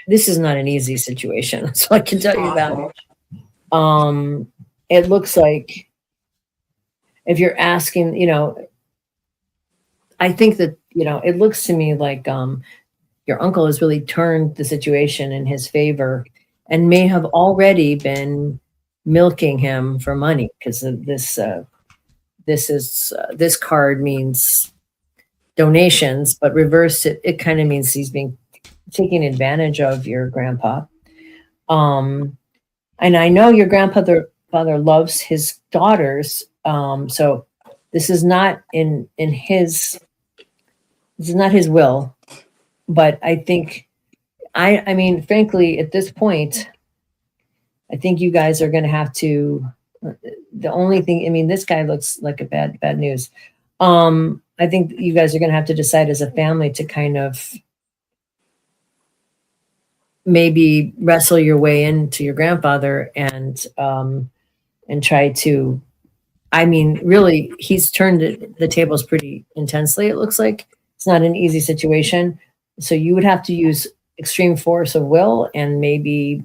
this is not an easy situation, so I can tell you that much. It looks like if you're asking, I think that it looks to me like your uncle has really turned the situation in his favor and may have already been milking him for money because of this. This card means donations, but reversed it kind of means he's being taking advantage of your grandpa. And I know your father loves his daughters. So this is not in his, this is not his will, but I think, I mean, frankly, at this point, I think you guys are going to have to, the only thing, I mean, this guy looks like a bad news. I think you guys are going to have to decide as a family to kind of maybe wrestle your way into your grandfather and try to, I mean, really, he's turned the tables pretty intensely. It looks like it's not an easy situation. So you would have to use extreme force of will and maybe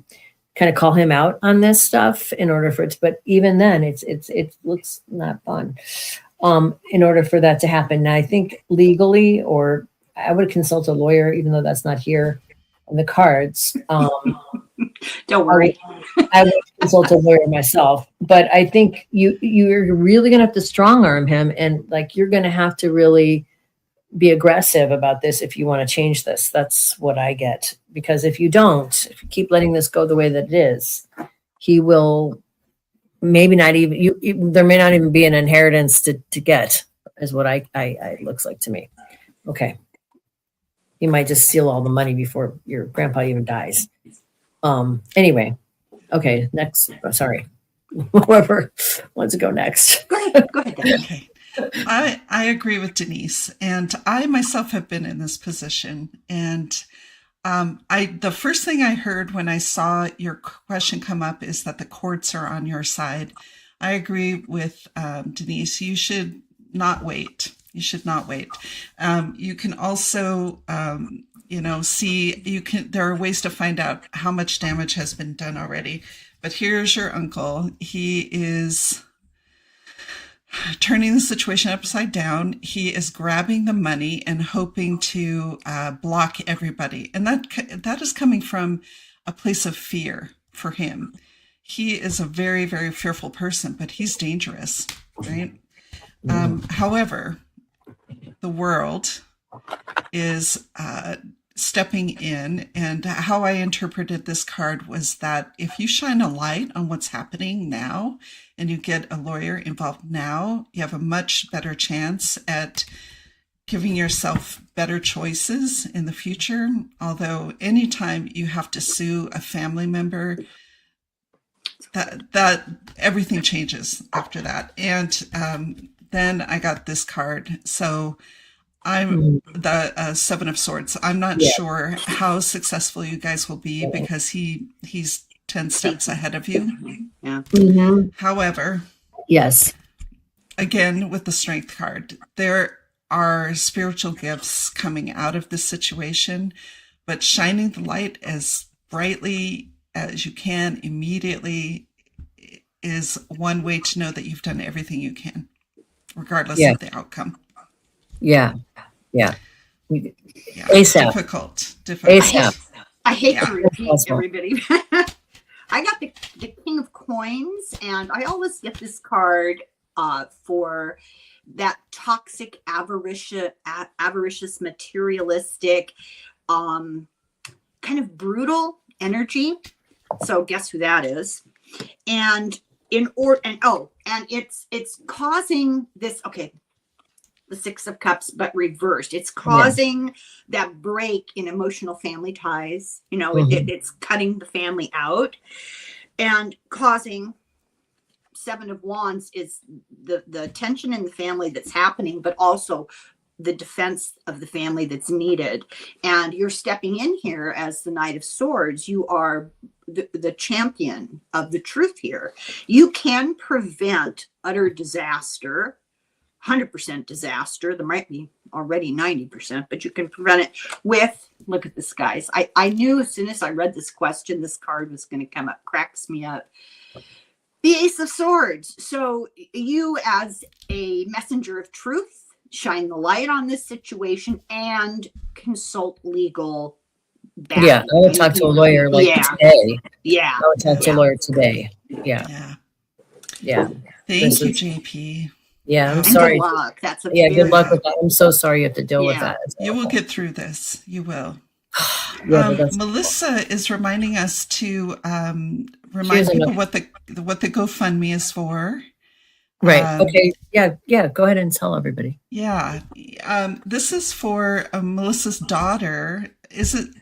kind of call him out on this stuff in order for it to, but even then it looks not fun. In order for that to happen. Now I think legally or I would consult a lawyer, even though that's not here on the cards. Don't worry. I would consult a lawyer myself, but I think you're really going to have to strong arm him, and like you're going to have to really be aggressive about this if you want to change this. That's what I get, because if you don't, if you keep letting this go the way that it is, he will maybe not even there may not even be an inheritance to get, is what I it looks like to me. Okay. He might just steal all the money before your grandpa even dies. Anyway, okay, next. Oh, sorry. Whoever wants to go next. Go ahead. Go ahead, Dad. Okay. I agree with Denise, and I myself have been in this position. And the first thing I heard when I saw your question come up is that the courts are on your side. I agree with Denise. You should not wait. You should not wait. You can also, there are ways to find out how much damage has been done already. But here's your uncle. He is turning the situation upside down. He is grabbing the money and hoping to block everybody. And that is coming from a place of fear for him. He is a very, very fearful person, but he's dangerous, right? However, the world is stepping in, and how I interpreted this card was that if you shine a light on what's happening now and you get a lawyer involved now, you have a much better chance at giving yourself better choices in the future. Although anytime you have to sue a family member, that everything changes after that. And then I got this card. So I'm the Seven of Swords. I'm not sure how successful you guys will be because he's 10 steps ahead of you. Yeah. Mm-hmm. However, yes, again, with the Strength card, there are spiritual gifts coming out of this situation, but shining the light as brightly as you can immediately is one way to know that you've done everything you can, regardless of the outcome. Yeah. Yeah. ASAP. Difficult. ASAP. I hate to repeat Possible. everybody. I got the King of Coins, and I always get this card for that toxic, avaricious, materialistic, kind of brutal energy. So guess who that is? And it's causing this. Okay. The Six of Cups, but reversed. It's causing that break in emotional family ties. It's cutting the family out, and causing Seven of Wands is the tension in the family that's happening, but also the defense of the family that's needed. And you're stepping in here as the Knight of Swords. You are the champion of the truth here. You can prevent utter disaster, 100% disaster. There might be already 90%, but you can prevent it with, look at this, guys. I knew as soon as I read this question, this card was going to come up. Cracks me up. The Ace of Swords. So you, as a messenger of truth, shine the light on this situation and consult legal battle. Yeah, I would talk to a lawyer today. Yeah. I would talk to a lawyer today. Yeah. Thank you, JP. Yeah, I'm and sorry. Good luck. That's good luck with that. I'm so sorry you have to deal with that. You will get through this. You will. Melissa is reminding us to remind people what the GoFundMe is for. Right. Okay. Yeah. Go ahead and tell everybody. Yeah. This is for Melissa's daughter.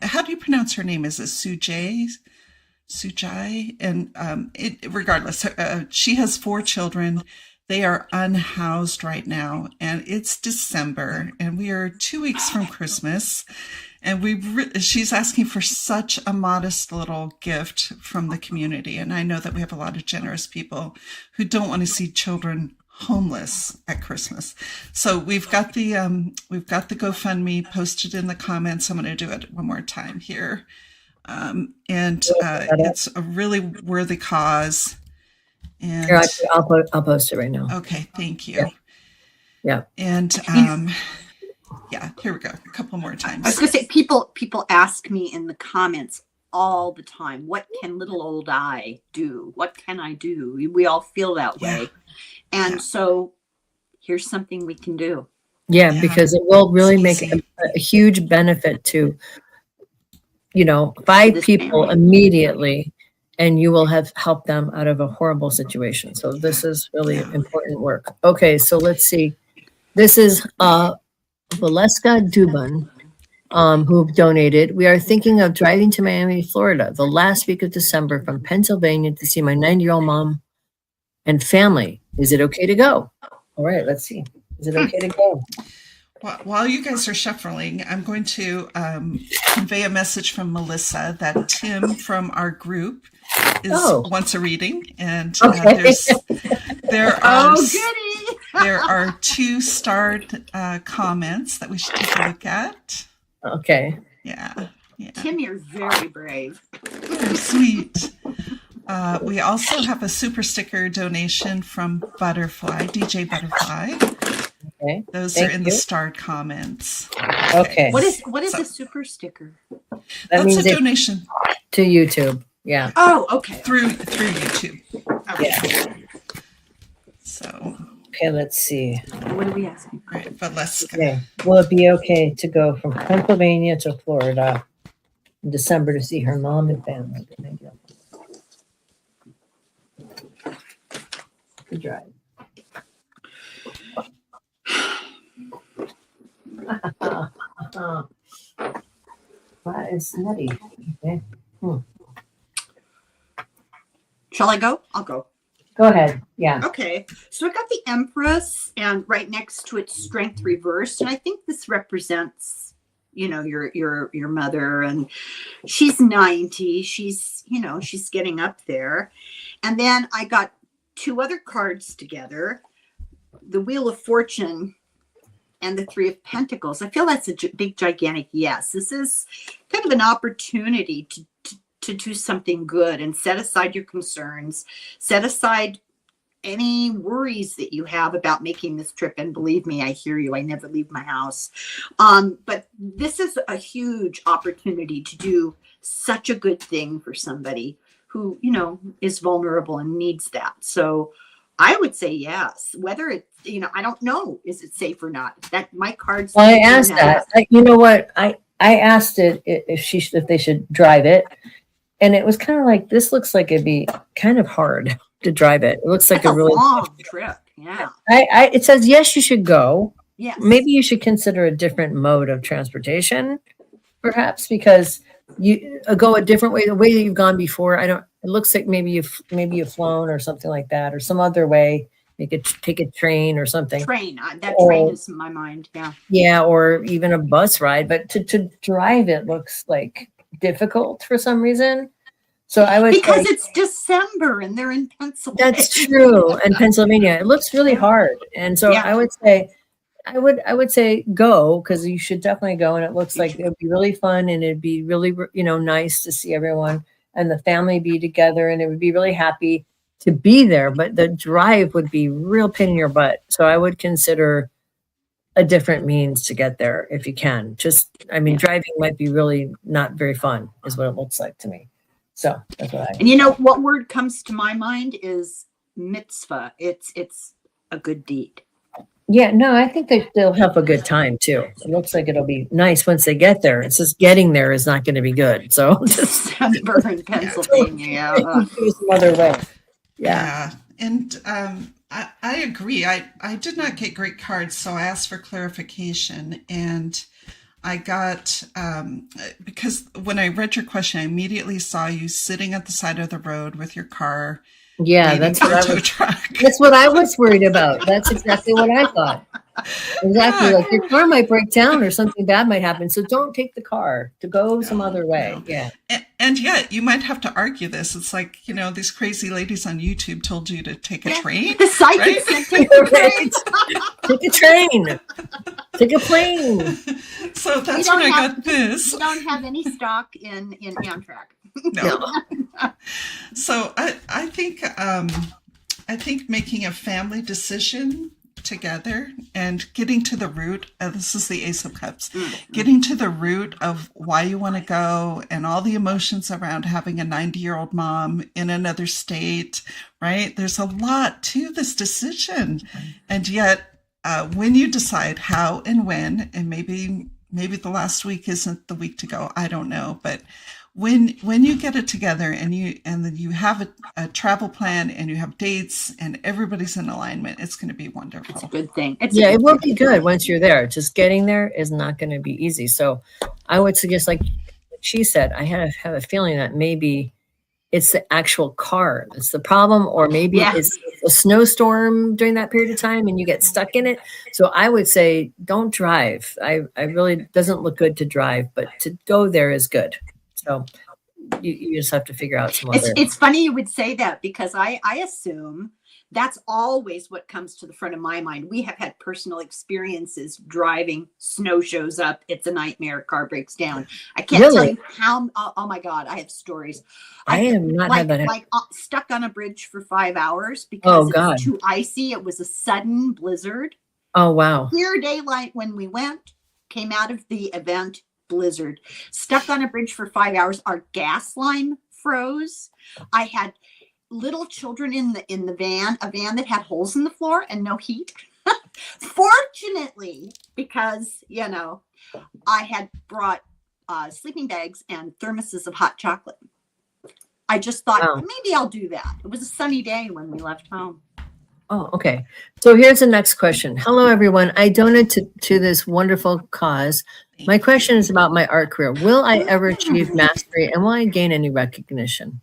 How do you pronounce her name? Is it Sujai? And regardless, she has 4 children. They are unhoused right now, and it's December, and we are 2 weeks from Christmas, and she's asking for such a modest little gift from the community. And I know that we have a lot of generous people who don't want to see children homeless at Christmas. So we've got the GoFundMe posted in the comments. I'm going to do it one more time here, and it's a really worthy cause. And here, I'll post it right now. Okay, thank you. Yeah. And Yeah, here we go. A couple more I was times. going to say, people ask me in the comments all the time, what can little old I do? What can I do? We all feel that way. And so here's something we can do. Yeah, because it will really make easy. a huge benefit to, 5 this people family. immediately, and you will have helped them out of a horrible situation. So this is really important work. Okay, so let's see. This is Valeska Dubin, who donated. We are thinking of driving to Miami, Florida, the last week of December from Pennsylvania to see my 90-year-old mom and family. Is it okay to go? All right, let's see. Is it okay to go? While you guys are shuffling, I'm going to convey a message from Melissa that Tim from our group wants a reading, and there are 2 starred comments that we should take a look at. Okay. Yeah. Tim, you're very brave. Sweet. We also have a super sticker donation from Butterfly, DJ Butterfly. Okay. Those are in the starred comments. Okay. What is a super sticker? That's a donation to YouTube. Yeah. Oh, okay. Through YouTube. Okay. Yeah. So. Okay, let's see. What are we asking? Right, but let's go. Okay. Will it be okay to go from Pennsylvania to Florida in December to see her mom and family? Good drive. That is nutty. Okay. Shall I go? I'll go. Go ahead. Yeah. Okay. So I got the Empress, and right next to it, Strength Reversed, and I think this represents, your mother, and she's 90. She's getting up there, and then I got 2 other cards together, the Wheel of Fortune and the 3 of Pentacles. I feel that's a big, gigantic yes. This is kind of an opportunity to do something good and set aside your concerns, set aside any worries that you have about making this trip. And believe me, I hear you. I never leave my house. But this is a huge opportunity to do such a good thing for somebody who, is vulnerable and needs that. So I would say yes. Whether it, I don't know, is it safe or not? That my cards. Well, I asked that. You know what? I asked it if they should drive it, and it was kind of like, this looks like it'd be kind of hard to drive it. It looks like a really long trip. Yeah. It says yes, you should go. Yes. Maybe you should consider a different mode of transportation, perhaps, because you go a different way, the way that you've gone before. It looks like maybe you've flown or something like that, or some other way. You could take a train or something. Train is in my mind. Yeah. Yeah, or even a bus ride. But to drive it looks like difficult for some reason. So I would because it's December and they're in Pennsylvania. That's true. And Pennsylvania, it looks really hard. And so I would say go, because you should definitely go. And it looks like it would be really fun, and it'd be really, nice to see everyone and the family be together, and it would be really happy to be there. But the drive would be real pain in your butt. So I would consider a different means to get there if you can. Driving might be really not very fun, is what it looks like to me. So that's what And what word comes to my mind is mitzvah. It's a good deed. Yeah, no, I think they'll have a good time too. It looks like it'll be nice once they get there. It's just getting there is not going to be good. So December in Pennsylvania. Some other way. Yeah. And I agree. I did not get great cards, so I asked for clarification, and I got, because when I read your question, I immediately saw you sitting at the side of the road with your car. Yeah, that's what I was worried about. That's exactly what I thought. Exactly. Like your car might break down or something bad might happen. So don't take the car, to go some other way. No. Yeah. And yet you might have to argue this. It's like, these crazy ladies on YouTube told you to take a train. The psychic said take a train. Take a train. Take a plane. So that's when I got this. You don't have any stock in Amtrak. No. So I think making a family decision together and getting to the root, this is the Ace of Cups, getting to the root of why you want to go and all the emotions around having a 90-year-old mom in another state, right? There's a lot to this decision. And yet, when you decide how and when, and maybe the last week isn't the week to go, I don't know, but when you get it together and then you have a travel plan and you have dates and everybody's in alignment, it's going to be wonderful. It's a good thing. It will be good once you're there. Just getting there is not going to be easy. So I would suggest, like she said, I have a feeling that maybe it's the actual car that's the problem, or maybe it's a snowstorm during that period of time and you get stuck in it. So I would say don't drive. I really doesn't look good to drive, but to go there is good. So you just have to figure out some other. It's funny you would say that, because I assume that's always what comes to the front of my mind. We have had personal experiences driving, snow shows up, it's a nightmare, car breaks down. I can't tell you how, oh my God, I have stories. I have not had that. Like stuck on a bridge for 5 hours because it was too icy. It was a sudden blizzard. Oh, wow. Clear daylight when we went, came out of the event, blizzard. Stuck on a bridge for 5 hours. Our gas line froze. I had little children in the van, a van that had holes in the floor and no heat. Fortunately, because I had brought sleeping bags and thermoses of hot chocolate. I just thought maybe I'll do that. It was a sunny day when we left home. Oh, okay. So here's the next question. Hello, everyone. I donated to this wonderful cause. My question is about my art career. Will I ever achieve mastery, and will I gain any recognition?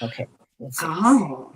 Okay. Let's see. Oh.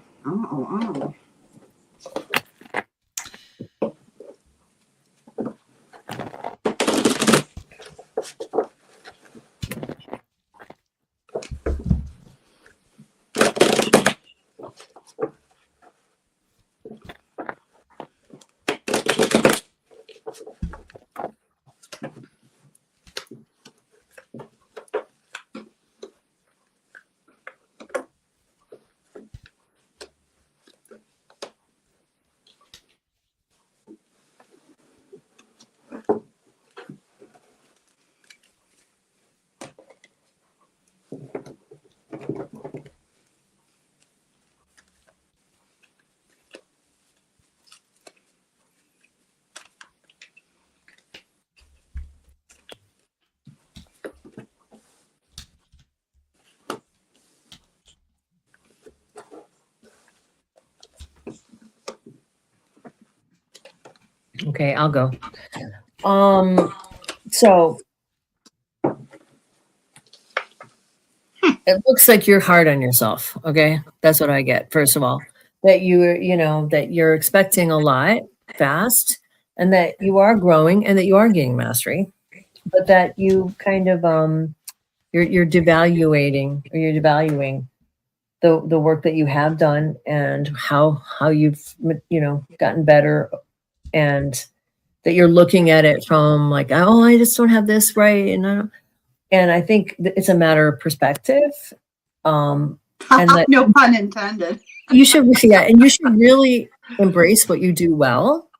Okay, I'll go. So it looks like you're hard on yourself. Okay, that's what I get. First of all, that that you're expecting a lot fast, and that you are growing, and that you are gaining mastery, but that you kind of you're devaluing the work that you have done and how you've gotten better. And that you're looking at it from like, oh, I just don't have this right, and I think it's a matter of perspective. And that no pun intended. You should, and you should really embrace what you do well,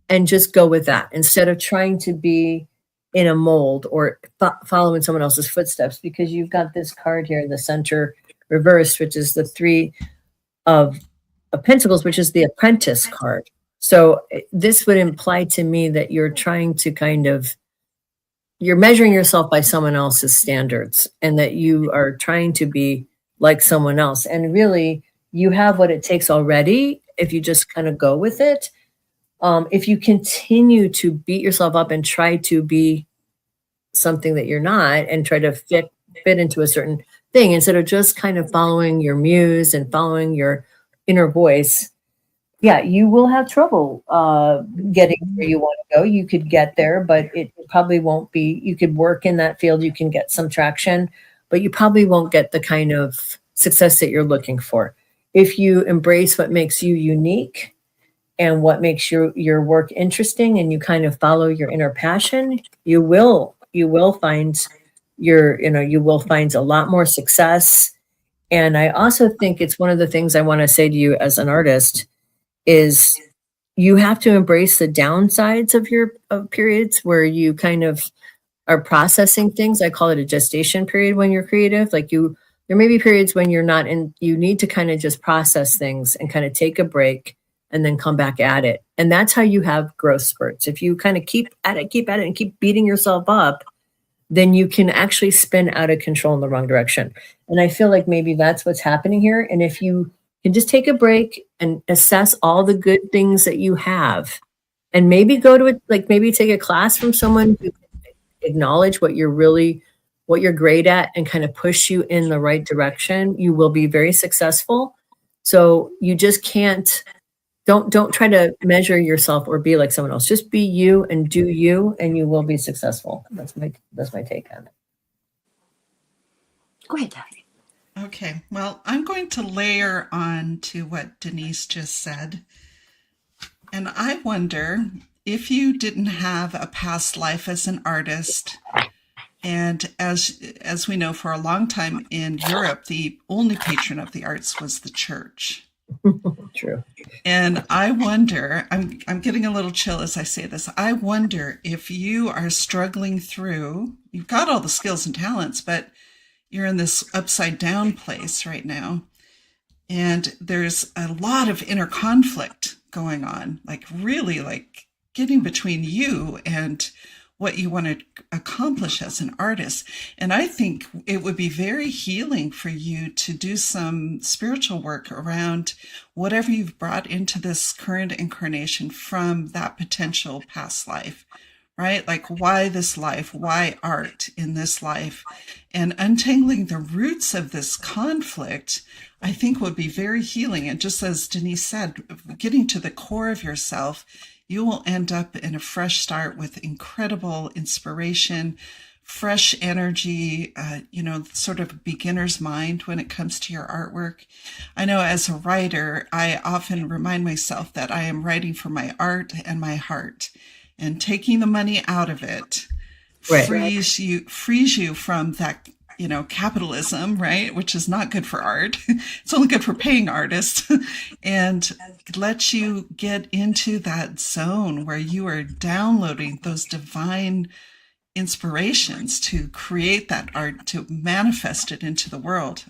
and just go with that instead of trying to be in a mold or following someone else's footsteps. Because you've got this card here in the center reversed, which is the 3 of Pentacles, which is the Apprentice card. So this would imply to me that you're trying to you're measuring yourself by someone else's standards, and that you are trying to be like someone else. And really, you have what it takes already if you just kind of go with it. If you continue to beat yourself up and try to be something that you're not, and try to fit into a certain thing, instead of just kind of following your muse and following your inner voice, you will have trouble getting where you want to go. You could get there, but it probably won't be. You could work in that field, you can get some traction, but you probably won't get the kind of success that you're looking for. If you embrace what makes you unique and what makes your work interesting, and you kind of follow your inner passion, you will find you will find a lot more success. And I also think it's one of the things I want to say to you as an artist is, you have to embrace the downsides of your periods where you kind of are processing things. I call it a gestation period when you're creative. Like there may be periods when you're not in, you need to kind of just process things and kind of take a break and then come back at it. And that's how you have growth spurts. If you kind of keep at it and keep beating yourself up, then you can actually spin out of control in the wrong direction. And I feel like maybe that's what's happening here. And if you can just take a break and assess all the good things that you have, and maybe go to it, like maybe take a class from someone who can acknowledge what you're great at and kind of push you in the right direction, you will be very successful. So you just can't, don't try to measure yourself or be like someone else. Just be you and do you, and you will be successful. That's my take on it. Go ahead, Daphne. Okay, well, I'm going to layer on to what Denise just said. And I wonder if you didn't have a past life as an artist, and as we know, for a long time in Europe, the only patron of the arts was the church. True. And I wonder, I'm getting a little chill as I say this. I wonder if you are struggling through, you've got all the skills and talents, but you're in this upside down place right now. And there's a lot of inner conflict going on, like really like getting between you and what you want to accomplish as an artist. And I think it would be very healing for you to do some spiritual work around whatever you've brought into this current incarnation from that potential past life, right? Like, why this life? Why art in this life? And untangling the roots of this conflict, I think, would be very healing. And just as Denise said, getting to the core of yourself, you will end up in a fresh start with incredible inspiration, fresh energy, sort of beginner's mind when it comes to your artwork. I know as a writer, I often remind myself that I am writing for my art and my heart, and taking the money out of it frees you from that, capitalism, right? Which is not good for art. It's only good for paying artists, and lets you get into that zone where you are downloading those divine inspirations to create that art, to manifest it into the world.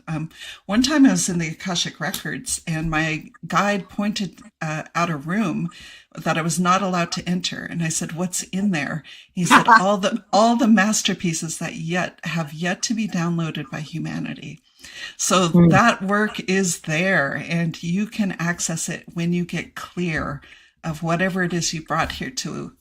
One time I was in the Akashic Records, and my guide pointed out a room that I was not allowed to enter. And I said, "What's in there?" He said, all the masterpieces that have yet to be downloaded by humanity. So that work is there, and you can access it when you get clear of whatever it is you brought here to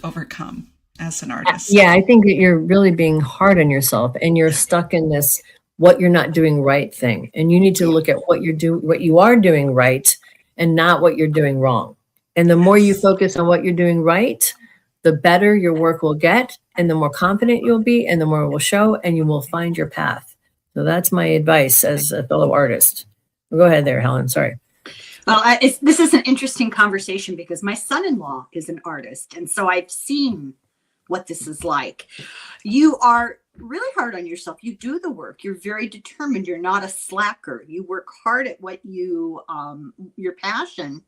overcome as an artist. Yeah, I think that you're really being hard on yourself, and you're stuck in this what you're not doing right thing. And you need to look at what you are doing right, and not what you're doing wrong. And the more you focus on what you're doing right, the better your work will get, and the more confident you'll be, and the more it will show, and you will find your path. So that's my advice as a fellow artist. Go ahead there, Helen. Sorry. Well, this is an interesting conversation because my son-in-law is an artist. And so I've seen what this is like. You are really hard on yourself. You do the work. You're very determined. You're not a slacker. You work hard at what your passion,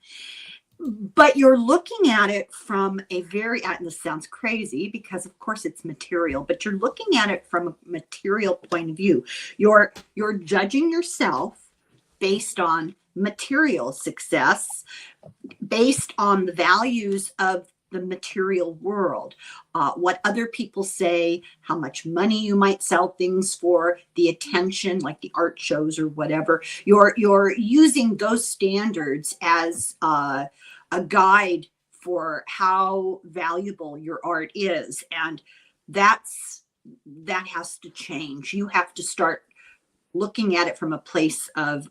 but you're looking at it from a and this sounds crazy because of course it's material, but you're looking at it from a material point of view. You're judging yourself based on material success, based on the values of the material world, what other people say, how much money you might sell things for, the attention, like the art shows or whatever. You're using those standards as a guide for how valuable your art is, and that has to change. You have to start looking at it from a place of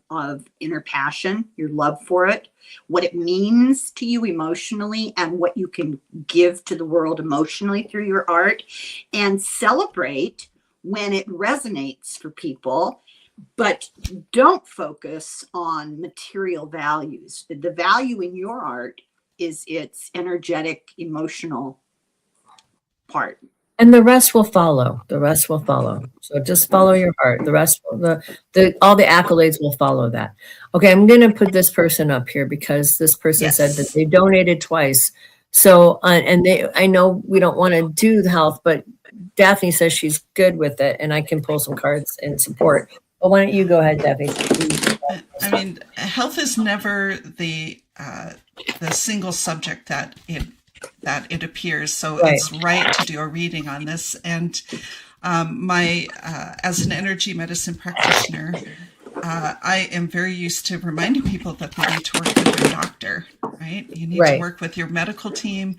inner passion, your love for it, what it means to you emotionally, and what you can give to the world emotionally through your art, and celebrate when it resonates for people, but don't focus on material values. The value in your art is its energetic, emotional part. And the rest will follow. The rest will follow. So just follow your heart. The rest, the all the accolades will follow that. Okay, I'm going to put this person up here because this person said that Yes. they donated twice. So, and I know we don't want to do the health, but Daphne says she's good with it, and I can pull some cards in support. But why don't you go ahead, Daphne? I mean, health is never the single subject that it appears. So Right. it's right to do a reading on this. And my as an energy medicine practitioner, I am very used to reminding people that they need to work with their doctor, right? You need to work with your medical team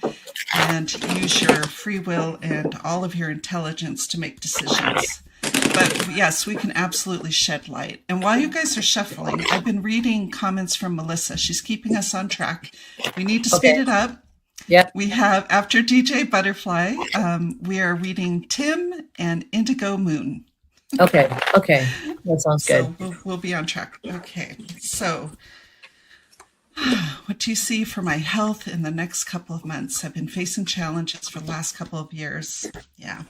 and use your free will and all of your intelligence to make decisions. But yes, we can absolutely shed light. And while you guys are shuffling, I've been reading comments from Melissa. She's keeping us on track. We need to speed it up. Yep. We have, after DJ Butterfly, we are reading Tim and Indigo Moon. Okay. That sounds good. So we'll be on track. Okay. So what do you see for my health in the next couple of months? I've been facing challenges for the last couple of years. Yeah.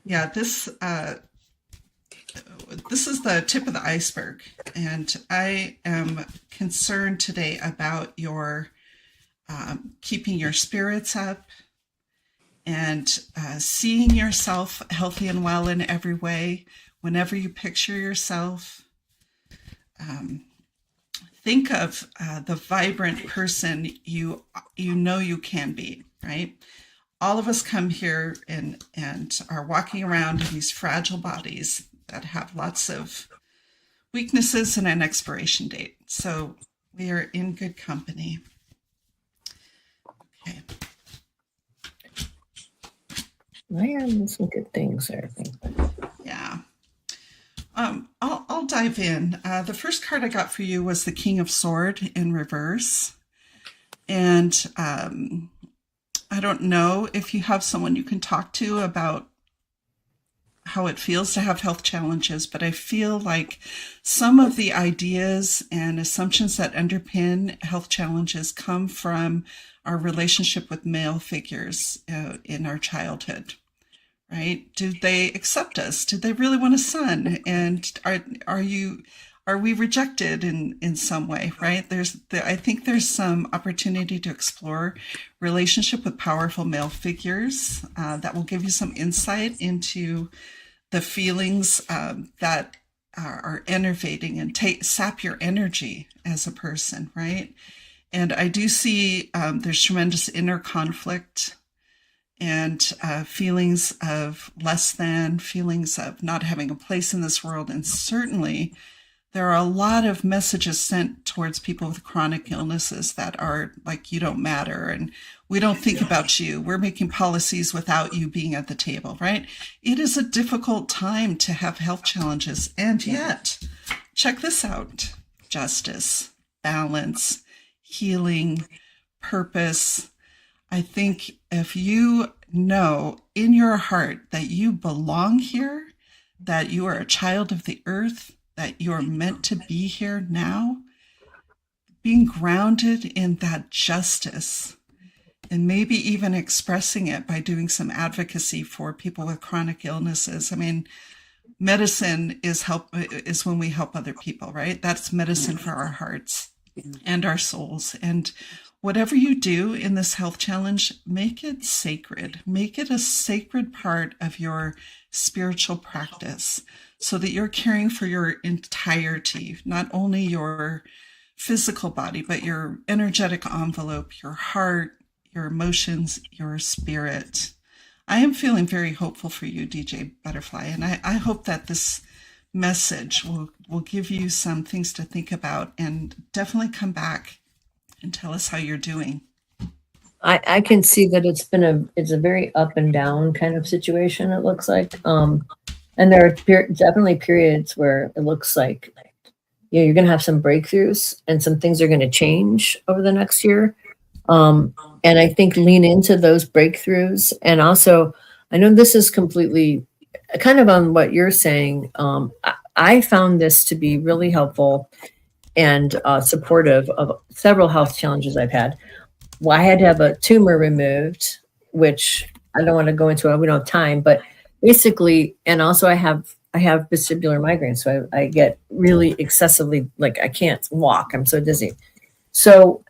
This is the tip of the iceberg, and I am concerned today about your keeping your spirits up and seeing yourself healthy and well in every way. Whenever you picture yourself, think of the vibrant person you know you can be, right? All of us come here and are walking around in these fragile bodies that have lots of weaknesses and an expiration date. So we are in good company. Okay. I am some good things there, I think. Yeah. I'll dive in. The first card I got for you was the King of Swords in reverse. And I don't know if you have someone you can talk to about how it feels to have health challenges, but I feel like some of the ideas and assumptions that underpin health challenges come from our relationship with male figures in our childhood, right? Do they accept us? Did they really want a son? And are we rejected in some way, right? I think there's some opportunity to explore relationship with powerful male figures that will give you some insight into the feelings that are enervating and sap your energy as a person, right? And I do see there's tremendous inner conflict and feelings of less than, feelings of not having a place in this world. And certainly there are a lot of messages sent towards people with chronic illnesses that are like, you don't matter, and we don't think about you. We're making policies without you being at the table, right? It is a difficult time to have health challenges. And yet, check this out: justice, balance, healing, purpose. I think if you know in your heart that you belong here, that you are a child of the earth, that you are meant to be here now, being grounded in that justice, and maybe even expressing it by doing some advocacy for people with chronic illnesses. I mean, medicine is when we help other people, right? That's medicine for our hearts and our souls. And whatever you do in this health challenge, make it sacred. Make it a sacred part of your spiritual practice so that you're caring for your entirety, not only your physical body, but your energetic envelope, your heart, your emotions, your spirit. I am feeling very hopeful for you, DJ Butterfly, and I hope that this message will give you some things to think about, and definitely come back and tell us how you're doing. I can see that it's a very up and down kind of situation, it looks like. And there are definitely periods where it looks like you're going to have some breakthroughs and some things are going to change over the next year. And I think lean into those breakthroughs. And also, I know this is completely kind of on what you're saying. I found this to be really helpful and supportive of several health challenges I've had. Well, I had to have a tumor removed, which I don't want to go into it. We don't have time, but basically, and also I have vestibular migraines. So I get really excessively, like I can't walk. I'm so dizzy. So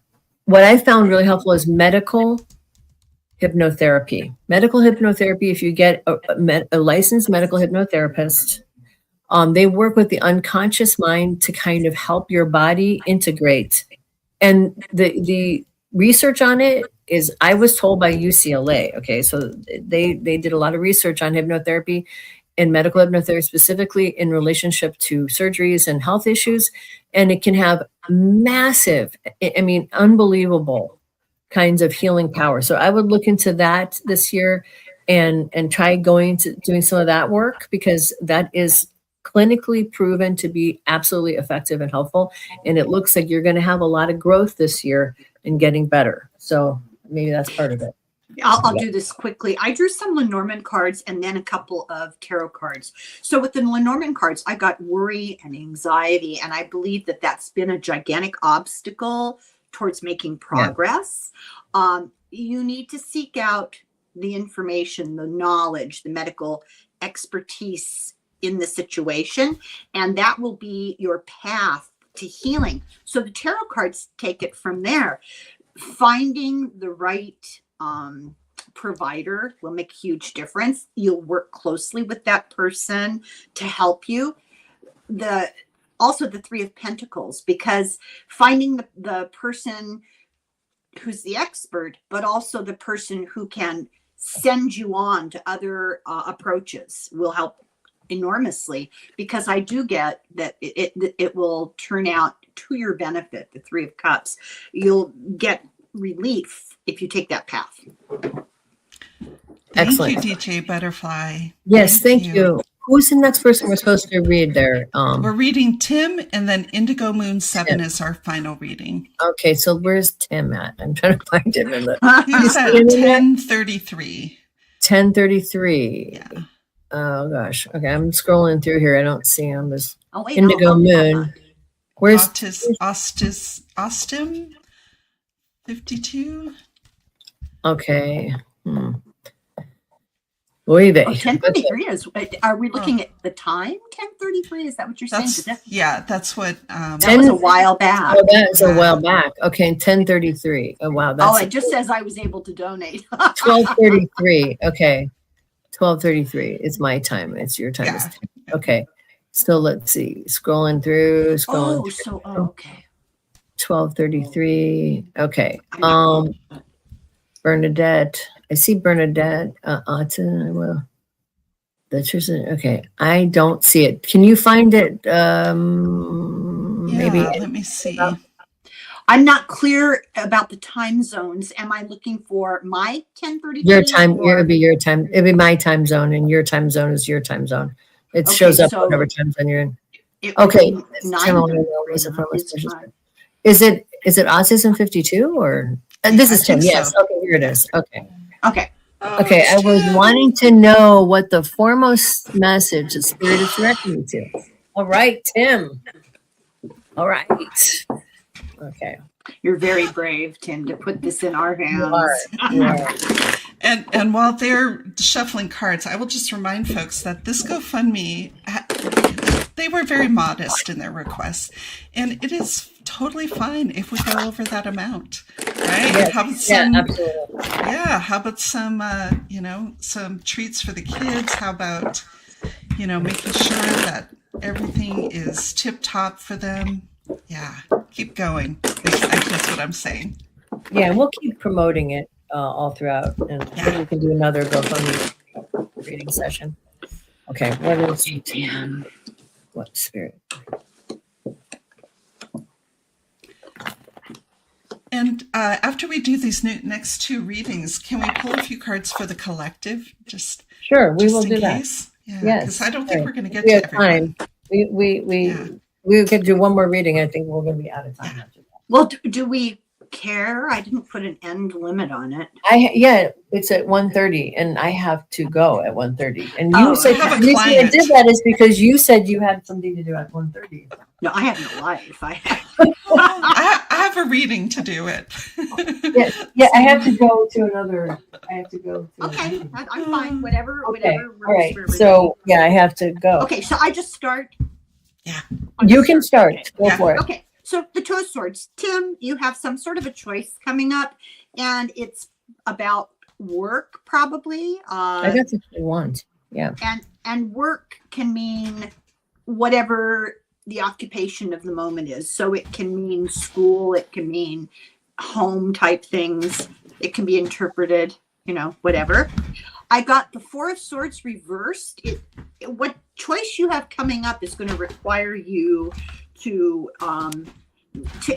what I found really helpful is medical hypnotherapy. Medical hypnotherapy, if you get a licensed medical hypnotherapist, they work with the unconscious mind to kind of help your body integrate. And the research on it is, I was told by UCLA. Okay, so they did a lot of research on hypnotherapy and medical hypnotherapy, specifically in relationship to surgeries and health issues. And it can have massive, I mean, unbelievable kinds of healing power. So I would look into that this year and try doing some of that work, because that is clinically proven to be absolutely effective and helpful. And it looks like you're going to have a lot of growth this year in getting better. So maybe that's part of it. I'll do this quickly. I drew some Lenormand cards and then a couple of tarot cards. So with the Lenormand cards, I got worry and anxiety, and I believe that that's been a gigantic obstacle towards making progress. Yeah. You need to seek out the information, the knowledge, the medical expertise in the situation, and that will be your path to healing. So the tarot cards take it from there. Finding the right provider will make a huge difference. You'll work closely with that person to help you. Also the Three of Pentacles, because finding the person who's the expert, but also the person who can send you on to other approaches will help enormously, because I do get that it will turn out to your benefit. The Three of Cups, you'll get relief if you take that path. Excellent. Thank you, DJ Butterfly. Yes, thank you. Who's the next person we're supposed to read there? We're reading Tim, and then Indigo Moon 7 is our final reading. Okay, so where's Tim at? I'm trying to find him in the. He's at 1033. 1033. Yeah. Oh gosh. Okay, I'm scrolling through here. I don't see him. There's Indigo Moon. Where's Austin? 52. Okay. Oy vey. 1033 is. Are we looking at the time? 1033. Is that what you're saying? That's what. That was a while back. Oh, that was a while back. Okay, 1033. Oh wow. That's it just says I was able to donate. 1233. Okay. 1233 is my time. It's your time. Yeah. Okay. So let's see. Scrolling through. Okay. 1233. Okay. Bernadette. I see Bernadette. Okay. I don't see it. Can you find it? Maybe. Let me see. I'm not clear about the time zones. Am I looking for my 1033? Your time. It would be your time. It'd be my time zone, and your time zone is your time zone. It shows up whatever time zone you're in. Okay. Is it Autism 52 or this is Tim? Yes. So. Okay, here it is. Okay. Okay. Okay. I was wanting to know what the foremost message the Spirit is directing me to. All right, Tim. All right. Okay. You're very brave, Tim, to put this in our hands. You are. And while they're shuffling cards, I will just remind folks that this GoFundMe, they were very modest in their requests. And it is totally fine if we go over that amount, right? Yes. How about some, absolutely. Yeah, how about some, some treats for the kids? How about, making sure that everything is tip-top for them? Yeah, keep going. I guess that's what I'm saying. Yeah, we'll keep promoting it all throughout, and maybe we can do another GoFundMe reading session. Okay, what is what spirit? And after we do these next two readings, can we pull a few cards for the collective? Sure, we will do case? That. Yeah, yes, because I don't think we're going to get we to have time. We could do one more reading. I think we're going to be out of time after that. Well, do we care? I didn't put an end limit on it. It's at 1:30, and I have to go at 1:30. And you said the reason I did that is because you said you had something to do at 1:30. No, I have no life. I have a reading to do it. Yeah, I have to go to another. I have to go to. Okay, I'm fine. Whatever Okay, whatever all right. works for everybody. So yeah, I have to go. Okay, so I just start. Yeah. You can start. Go Yeah. for it. Okay, so the Two of Swords. Tim, you have some sort of a choice coming up, and it's about work, probably. I got what you want. Yeah. And work can mean whatever the occupation of the moment is. So it can mean school, it can mean home type things, it can be interpreted, whatever. I got the Four of Swords reversed. What choice you have coming up is going to require you to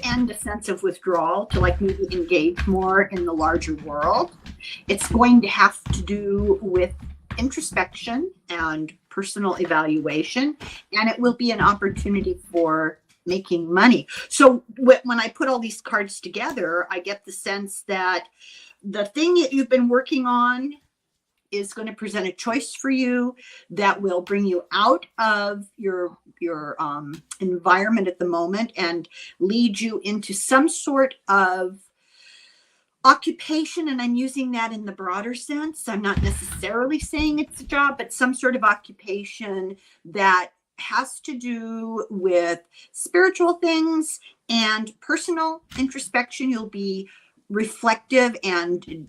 end a sense of withdrawal, to like maybe engage more in the larger world. It's going to have to do with introspection and personal evaluation, and it will be an opportunity for making money. So when I put all these cards together, I get the sense that the thing that you've been working on is going to present a choice for you that will bring you out of your environment at the moment and lead you into some sort of occupation. And I'm using that in the broader sense. I'm not necessarily saying it's a job, but some sort of occupation that has to do with spiritual things and personal introspection. You'll be reflective and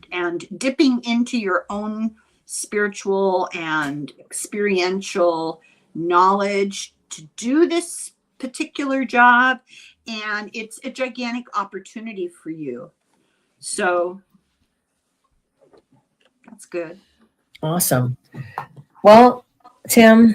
dipping into your own spiritual and experiential knowledge to do this particular job. And it's a gigantic opportunity for you. So that's good. Awesome. Well, Tim,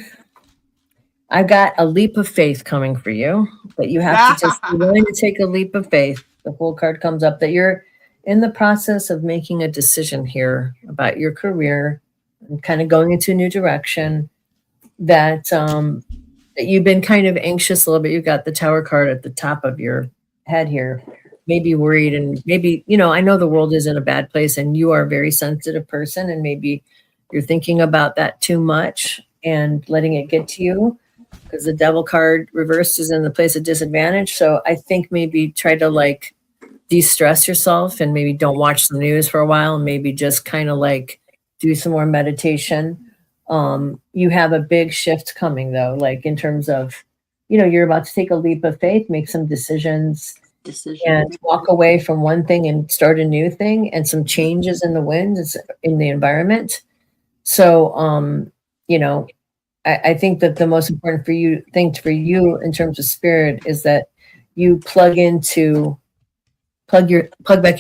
I've got a leap of faith coming for you, but you have to just be willing to take a leap of faith. The Fool card comes up that you're in the process of making a decision here about your career and kind of going into a new direction, that that you've been kind of anxious a little bit. You got the Tower card at the top of your head here, maybe worried, and maybe, I know the world is in a bad place and you are a very sensitive person, and maybe you're thinking about that too much and letting it get to you, because the Devil card reversed is in the place of disadvantage. So I think maybe try to like de-stress yourself and maybe don't watch the news for a while, and maybe just kind of like do some more meditation. You have a big shift coming though, like in terms of, you're about to take a leap of faith, make some decisions, and walk away from one thing and start a new thing, and some changes in the wind, in the environment. So, I think that the most important thing for you in terms of spirit is that you plug back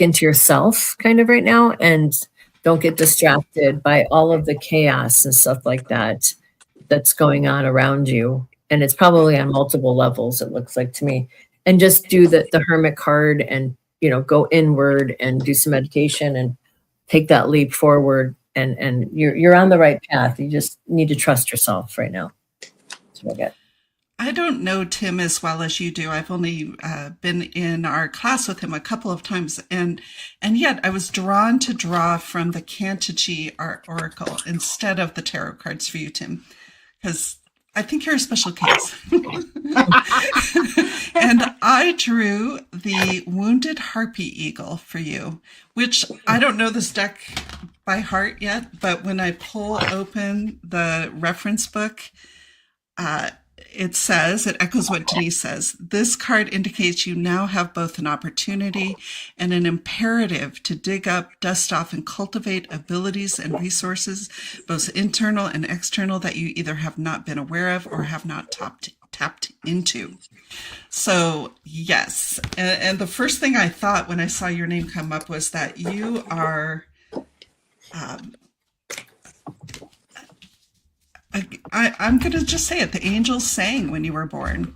into yourself kind of right now, and don't get distracted by all of the chaos and stuff like that that's going on around you. And it's probably on multiple levels, it looks like to me. And just do the Hermit card and, go inward and do some meditation and take that leap forward. And you're on the right path. You just need to trust yourself right now. That's what I get. I don't know Tim as well as you do. I've only been in our class with him a couple of times, and yet I was drawn to draw from the Kantaji Oracle instead of the tarot cards for you, Tim, because I think you're a special case. And I drew the Wounded Harpy Eagle for you, which I don't know this deck by heart yet, but when I pull open the reference book, it echoes what Denise says. This card indicates you now have both an opportunity and an imperative to dig up, dust off, and cultivate abilities and resources, both internal and external, that you either have not been aware of or have not tapped into. So yes. And the first thing I thought when I saw your name come up was that you are, I'm going to just say it. The angels sang when you were born.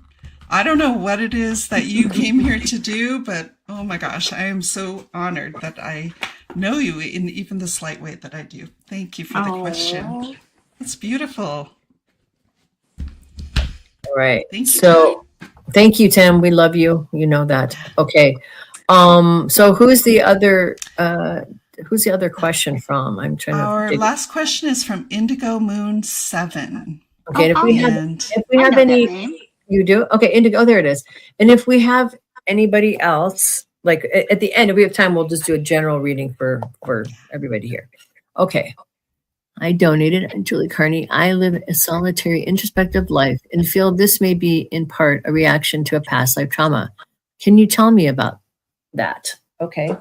I don't know what it is that you came here to do, but oh my gosh, I am so honored that I know you in even the slight way that I do. Thank you for the question. It's beautiful. All right. Thank you. So thank you, Tim. We love you. You know that. Okay. So who's the other question from? I'm trying to. Our last question is from Indigo Moon 7. Okay. If we have any, you do? Okay. Indigo. Oh, there it is. And if we have anybody else Like at the end, if we have time, we'll just do a general reading for everybody here. Okay. I donated, Julie Carney. I live a solitary, introspective life and feel this may be in part a reaction to a past life trauma. Can you tell me about that? Okay.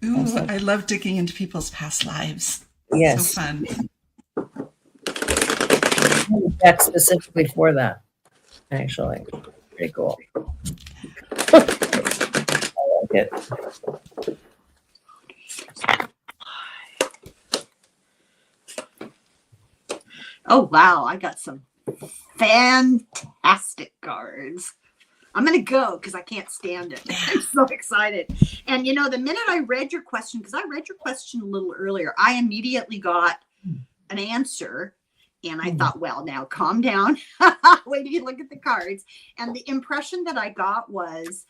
Ooh, I love digging into people's past lives. Yes. So fun. Deck specifically for that, actually. Pretty cool. I like it. Oh, wow. I got some fantastic cards. I'm going to go because I can't stand it. I'm so excited. And, you know, the minute I read your question, because I read your question a little earlier, I immediately got an answer. And I thought, well, now calm down. Wait till you look at the cards. And the impression that I got was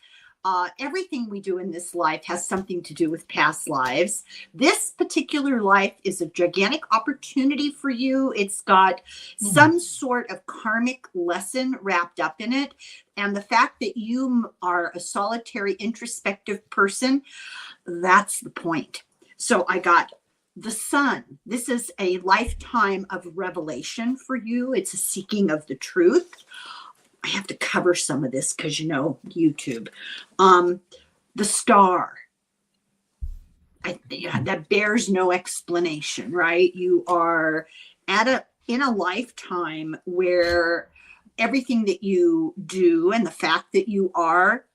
everything we do in this life has something to do with past lives. This particular life is a gigantic opportunity for you. It's got some sort of karmic lesson wrapped up in it. And the fact that you are a solitary, introspective person, that's the point. So I got the sun. This is a lifetime of revelation for you. It's a seeking of the truth. I have to cover some of this because, you know, YouTube. The star. That bears no explanation, right? You are in a lifetime where everything that you do and the fact that you are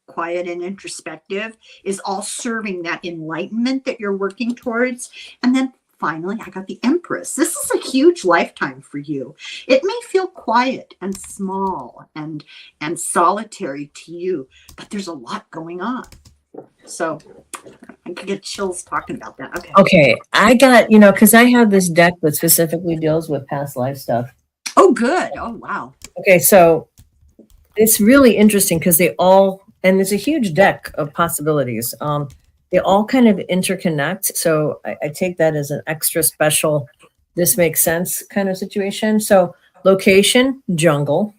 quiet and introspective is all serving that enlightenment that you're working towards. And then finally, I got the Empress. This is a huge lifetime for you. It may feel quiet and small and solitary to you, but there's a lot going on. So I could get chills talking about that. Okay. I got, you know, because I have this deck that specifically deals with past life stuff. Oh, good. Oh, wow. Okay. So it's really interesting because they all, and there's a huge deck of possibilities. They all kind of interconnect. So I take that as an extra special, this makes sense kind of situation. So location, jungle.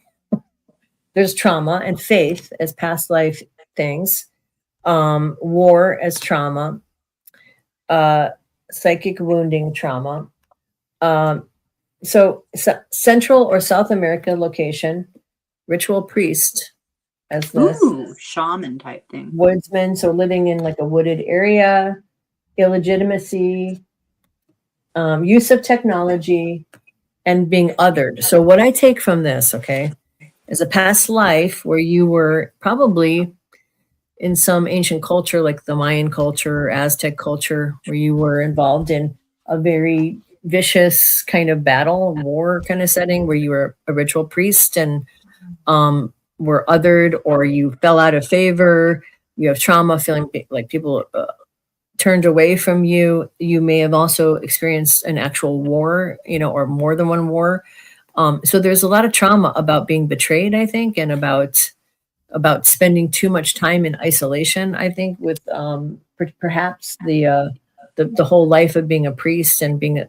There's trauma and faith as past life things. War as trauma. Psychic wounding trauma. So Central or South America location. Ritual priest as this. Ooh, shaman type thing. Woodsman, so living in like a wooded area, illegitimacy, use of technology, and being othered. So what I take from this, okay, is a past life where you were probably in some ancient culture like the Mayan culture or Aztec culture, where you were involved in a very vicious kind of battle, war kind of setting where you were a ritual priest and were othered, or you fell out of favor, you have trauma, feeling like people turned away from you. You may have also experienced an actual war, you know, or more than one war. So there's a lot of trauma about being betrayed, I think, and about spending too much time in isolation, I think, with perhaps the whole life of being a priest and being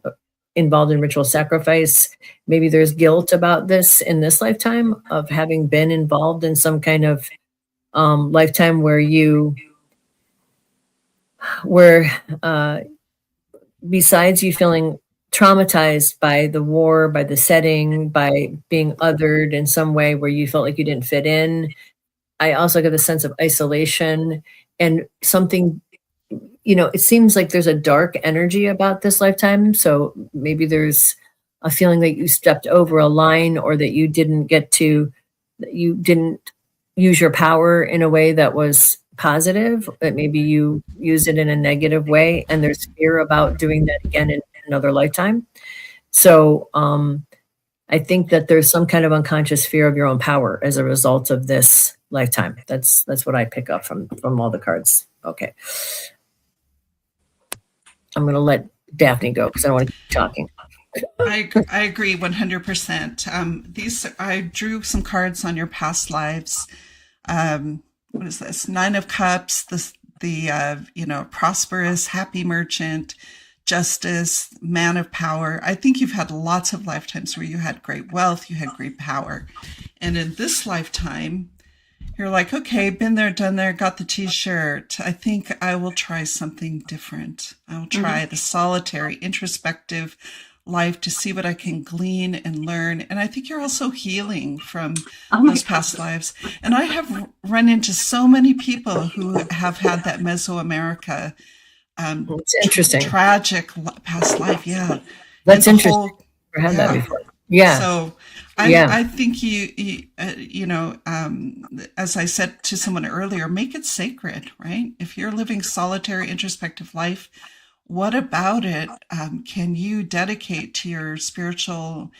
involved in ritual sacrifice. Maybe there's guilt about this in this lifetime of having been involved in some kind of lifetime where besides you feeling traumatized by the war, by the setting, by being othered in some way where you felt like you didn't fit in, I also get the sense of isolation and something, you know, it seems like there's a dark energy about this lifetime. So maybe there's a feeling that you stepped over a line, or that you didn't use your power in a way that was positive, that maybe you use it in a negative way. And there's fear about doing that again in another lifetime. So I think that there's some kind of unconscious fear of your own power as a result of this lifetime. That's what I pick up from all the cards. Okay. I'm going to let Daphne go because I don't want to keep talking. I agree 100%. I drew some cards on your past lives. What is this? 9 of Cups, the prosperous, happy merchant, justice, man of power. I think you've had lots of lifetimes where you had great wealth, you had great power. And in this lifetime, you're like, okay, been there, done there, got the t-shirt. I think I will try something different. I will try the solitary, introspective life to see what I can glean and learn. And I think you're also healing from those past lives. And I have run into so many people who have had that Mesoamerica it's interesting. tragic past life. Yeah. That's interesting. Never had that before. Yeah. So I think you know, as I said to someone earlier, make it sacred, right? If you're living solitary, introspective life, what about it can you dedicate to your spiritual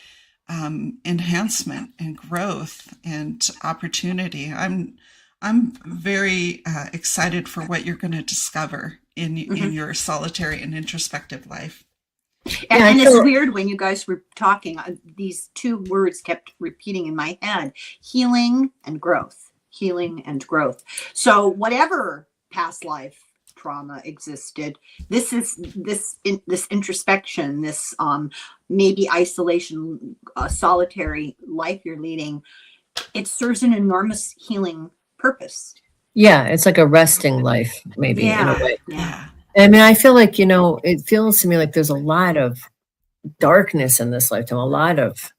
enhancement and growth and opportunity? I'm very excited for what you're going to discover in your solitary and introspective life. And it's weird when you guys were talking, these two words kept repeating in my head: healing and growth, healing and growth. So whatever past life trauma existed, this introspection, this maybe isolation, solitary life you're leading, it serves an enormous healing purpose. Yeah, it's like a resting life, maybe, in a way. Yeah. I mean, I feel like, it feels to me like there's a lot of darkness in this lifetime, a lot of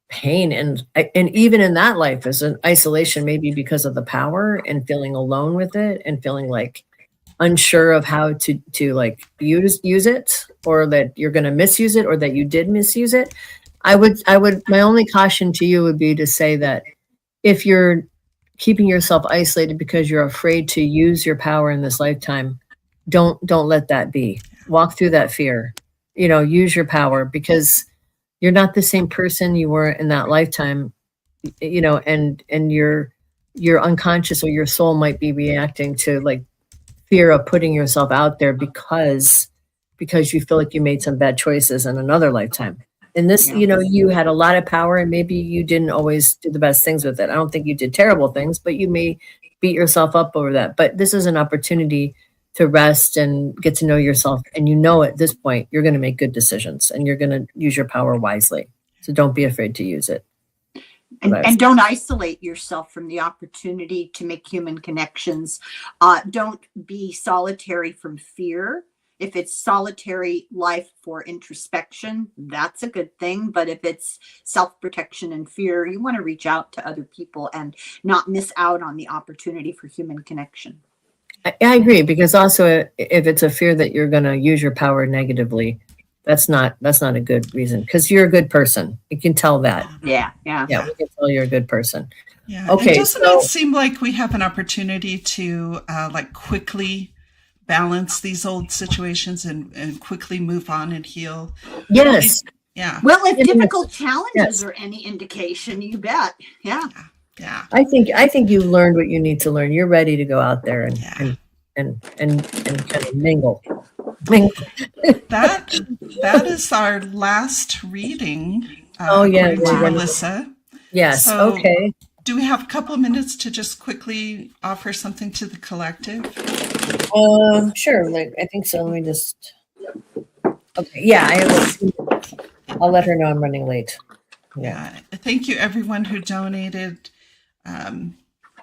pain. And even in that life is an isolation, maybe because of the power and feeling alone with it and feeling like unsure of how to like use it, or that you're going to misuse it, or that you did misuse it. I would, my only caution to you would be to say that if you're keeping yourself isolated because you're afraid to use your power in this lifetime, don't let that be. Walk through that fear, use your power, because you're not the same person you were in that lifetime, and your unconscious or your soul might be reacting to like fear of putting yourself out there because you feel like you made some bad choices in another lifetime. And this, you had a lot of power and maybe you didn't always do the best things with it. I don't think you did terrible things, but you may beat yourself up over that. But this is an opportunity to rest and get to know yourself. And at this point, you're going to make good decisions and you're going to use your power wisely. So don't be afraid to use it. And don't isolate yourself from the opportunity to make human connections. Don't be solitary from fear. If it's solitary life for introspection, that's a good thing. But if it's self-protection and fear, you want to reach out to other people and not miss out on the opportunity for human connection. I agree, because also if it's a fear that you're going to use your power negatively, that's not a good reason, because you're a good person. You can tell that. Yeah. We can tell you're a good person. Yeah. Okay. Doesn't it seem like we have an opportunity to quickly balance these old situations and quickly move on and heal? Yes. Yeah. Well, if difficult challenges are any indication, you bet. Yeah. I think you learned what you need to learn. You're ready to go out there and kind of mingle. That is our last reading. Melissa. Yes. So okay. Do we have a couple of minutes to just quickly offer something to the collective? Sure. I think so. Let me just. Okay. Yeah. I'll let her know I'm running late. Yeah. Thank you, everyone who donated.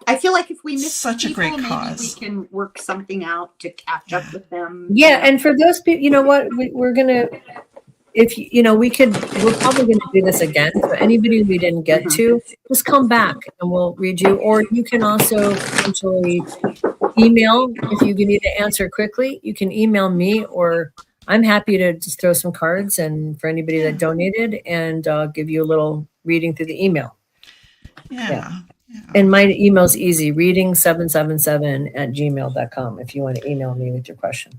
I feel like if we miss such a great cause, maybe we can work something out to catch up with them. Yeah, and for those people, you know what, we're gonna, we're probably gonna do this again. So anybody we didn't get to, just come back and we'll read you. Or you can also potentially email if you need to answer quickly. You can email me, or I'm happy to just throw some cards and for anybody that donated, and give you a little reading through the email. Yeah. And my email's easy, reading777@gmail.com, if you want to email me with your question.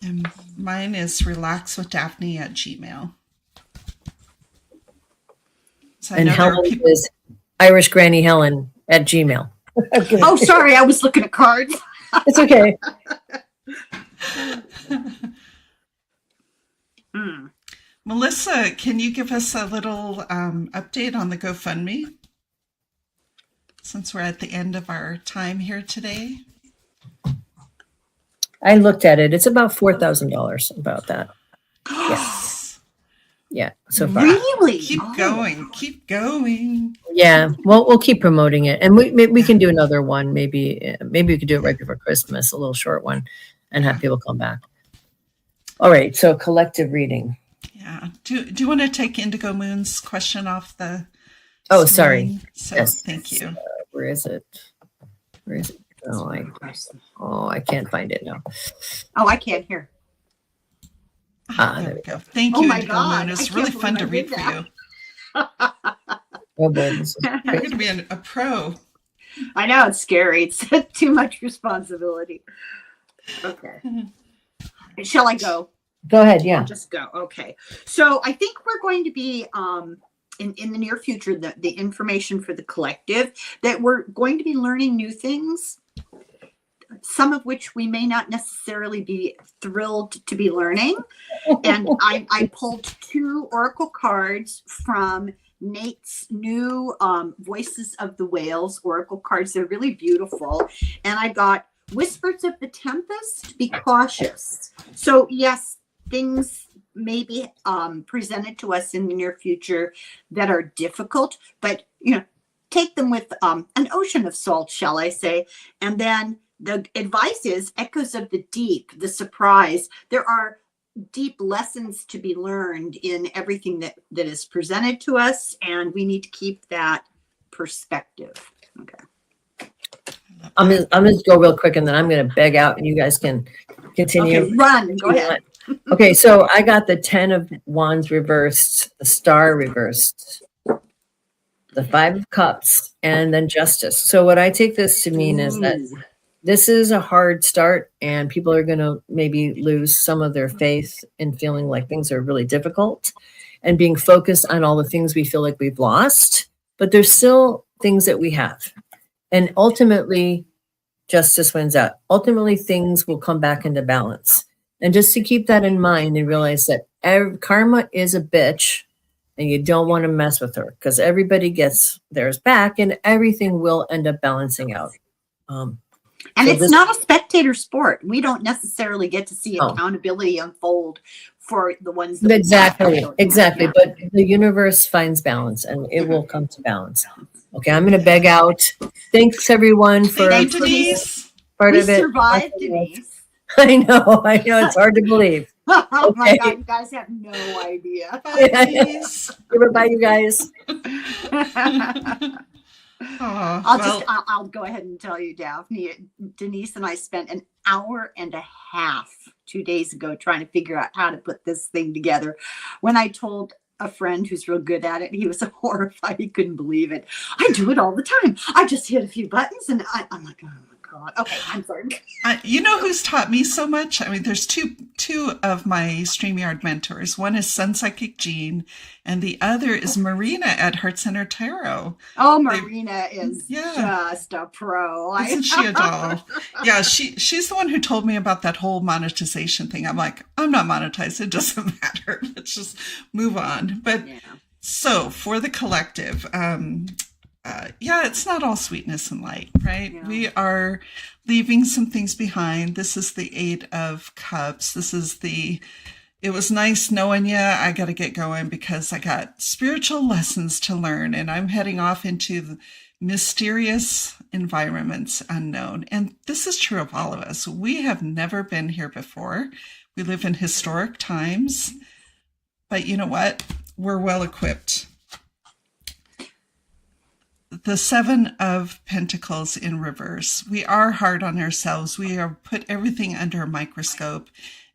And mine is relaxwithdaphne@gmail. So and Helen is Irish Granny Helen @gmail. Oh, sorry, I was looking at cards. It's okay. Melissa, can you give us a little update on the GoFundMe? Since we're at the end of our time here today. I looked at it. It's about $4,000, about that. Yes. Yeah, so far. Really? Keep Oh. going. Keep going. Yeah, well, we'll keep promoting it, and we can do another one. Maybe we could do it right before Christmas, a little short one, and have people come back. All right, so collective reading. Yeah. Do you want to take Indigo Moon's question off the Oh, screen? sorry. So Yes. thank you. Where is it? Oh, I can't find it now. Oh, I can't hear. There we go. Thank Oh you, my Indigo God, Moon. I It's can't really believe fun I to read did for that. you. Oh, boy, this is You're great. going to be a pro. I know, it's scary. It's too much responsibility. Okay. Shall I go? Go ahead. Yeah. I'll just go. Okay. So I think we're going to be in the near future, the information for the collective, that we're going to be learning new things, some of which we may not necessarily be thrilled to be learning. And I pulled 2 oracle cards from Nate's new Voices of the Whales oracle cards. They're really beautiful. And I got Whispers of the Tempest, be cautious. So yes, things may be presented to us in the near future that are difficult, but take them with an ocean of salt, shall I say. And then the advice is echoes of the deep, the surprise. There are deep lessons to be learned in everything that is presented to us, and we need to keep that perspective. Okay. I'm gonna go real quick, and then I'm gonna beg out, and you guys can continue. Okay, run. Go ahead. Okay, so I got the 10 of Wands reversed, the Star reversed, the 5 of Cups, and then Justice. So what I take this to mean is that this is a hard start, and people are going to maybe lose some of their faith in feeling like things are really difficult and being focused on all the things we feel like we've lost, but there's still things that we have. And ultimately, justice wins out. Ultimately, things will come back into balance. And just to keep that in mind and realize that karma is a bitch, and you don't want to mess with her because everybody gets theirs back and everything will end up balancing out. And so it's not a spectator sport. We don't necessarily get to see accountability unfold for the ones that exactly. Yeah. But the universe finds balance, and it will come to balance. Okay, I'm going to beg out. Thanks everyone for Thank you, Denise. Part we of it. Survived, Denise. I know. It's hard to believe. Oh my God, you guys have no idea. Bye, Denise. Bye, you guys. I'll go ahead and tell you, Daphne. Denise and I spent an hour and a half 2 days ago trying to figure out how to put this thing together. When I told a friend who's real good at it, he was horrified. He couldn't believe it. I do it all the time. I just hit a few buttons and I'm like, oh my God. Okay, I'm sorry. You know who's taught me so much? I mean, there's two of my StreamYard mentors. One is Sun Psychic Jean, and the other is Marina at Heart Center Tarot. Oh, Marina is just a pro. Isn't she a doll? Yeah, she's the one who told me about that whole monetization thing. I'm like, I'm not monetized. It doesn't matter. Let's just move on. But so for the collective, it's not all sweetness and light, right? Yeah. We are leaving some things behind. This is the 8 of Cups. It was nice knowing you. I got to get going because I got spiritual lessons to learn, and I'm heading off into the mysterious environments unknown. And this is true of all of us. We have never been here before. We live in historic times, but you know what? We're well equipped. The 7 of Pentacles in reverse. We are hard on ourselves. We are put everything under a microscope.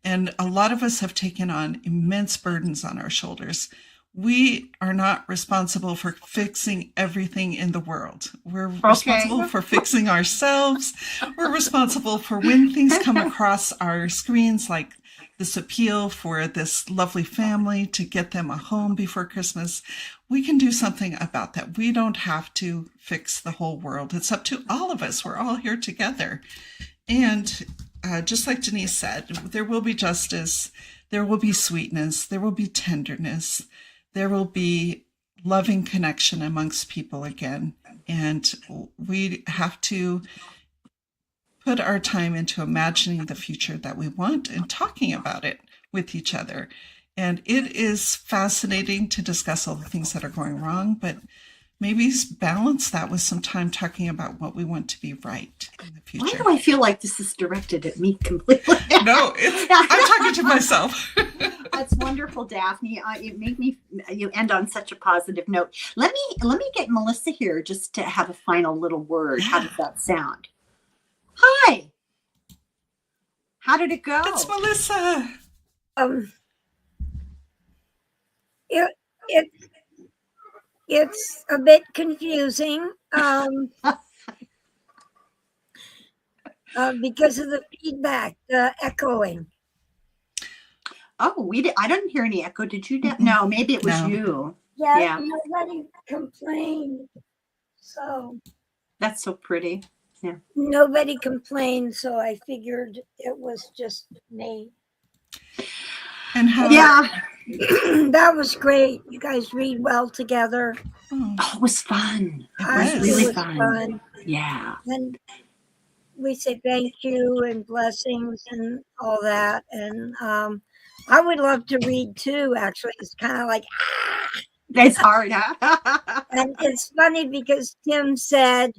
And a lot of us have taken on immense burdens on our shoulders. We are not responsible for fixing everything in the world. We're responsible for fixing ourselves. We're responsible for when things come across our screens, like this appeal for this lovely family to get them a home before Christmas. We can do something about that. We don't have to fix the whole world. It's up to all of us. We're all here together. And just like Denise said, there will be justice. There will be sweetness. There will be tenderness. There will be loving connection amongst people again. And we have to put our time into imagining the future that we want and talking about it with each other. And it is fascinating to discuss all the things that are going wrong, but maybe balance that with some time talking about what we want to be right in the Why future. do I feel like this is directed at me completely? No, I'm talking to myself. That's wonderful, Daphne. You end on such a positive note. Let me get Melissa here just to have a final little word. How does that sound? Hi. How did it go? It's Melissa. It it's a bit confusing because of the feedback, the echoing. Oh, I didn't hear any echo. Did you? No, maybe it was No. you. Yeah, Yeah. nobody complained. So That's so pretty. nobody complained, so I figured it was just me. And how? Yeah. That was great. You guys read well together. Oh, it was fun. It was It really was fun. Yeah. And we say thank you and blessings and all that. And I would love to read too, actually. It's kind of like, It's hard, huh? and it's funny because Tim said,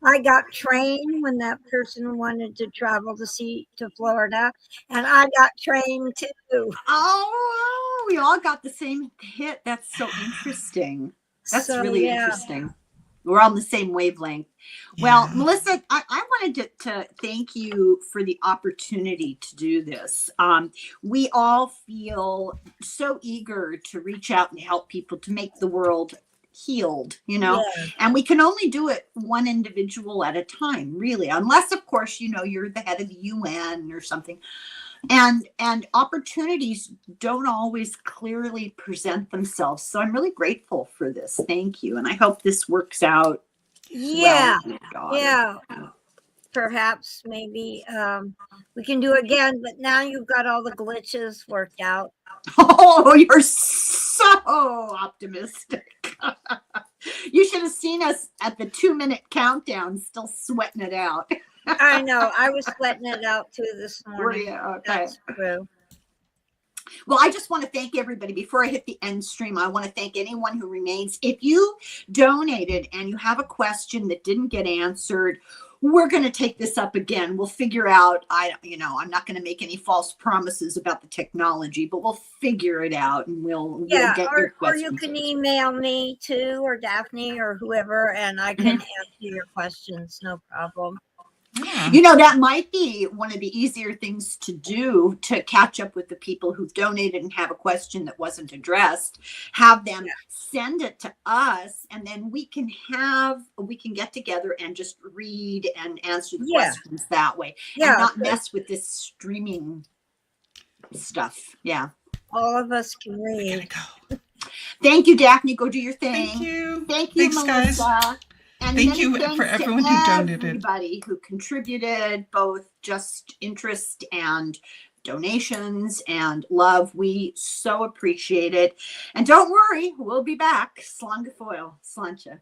I got trained when that person wanted to travel to Florida, and I got trained too. Oh, we all got the same hit. That's so interesting. That's So, really yeah. interesting. We're on the same wavelength. Well, Yeah. Melissa, I wanted to thank you for the opportunity to do this. We all feel so eager to reach out and help people to make the world healed, Yeah. and we can only do it one individual at a time, really, unless, of course, you're the head of the UN or something. And opportunities don't always clearly present themselves. So I'm really grateful for this. Thank you. And I hope this works out. Yeah. Well with your daughter. Yeah. Perhaps maybe we can do it again, but now you've got all the glitches worked out. Oh, you're so optimistic. You should have seen us at the 2-minute countdown, still sweating it out. I know. I was sweating it out too this Were morning. you? Okay. That's true. Well, I just want to thank everybody. Before I hit the end stream, I want to thank anyone who remains. If you donated and you have a question that didn't get answered, we're going to take this up again. We'll figure out, I'm not going to make any false promises about the technology, but we'll figure it out and we'll get your or questions. you can email me too, or Daphne, or whoever, and I can answer your questions. No problem. Yeah. That might be one of the easier things to do to catch up with the people who've donated and have a question that wasn't addressed. Have them send it to us, and then we can get together and just read and answer the questions that way. Yeah. And not mess with this streaming stuff. Yeah. All of us can I read. gotta go. Thank you, Daphne. Go do your thing. Thank you. Thank you, Thanks, Melissa. guys. And Thank many you thanks for to everyone who donated. Everybody who contributed, both just interest and donations and love. We so appreciate it. And don't worry, we'll be back. Slán go fóill. Slánte.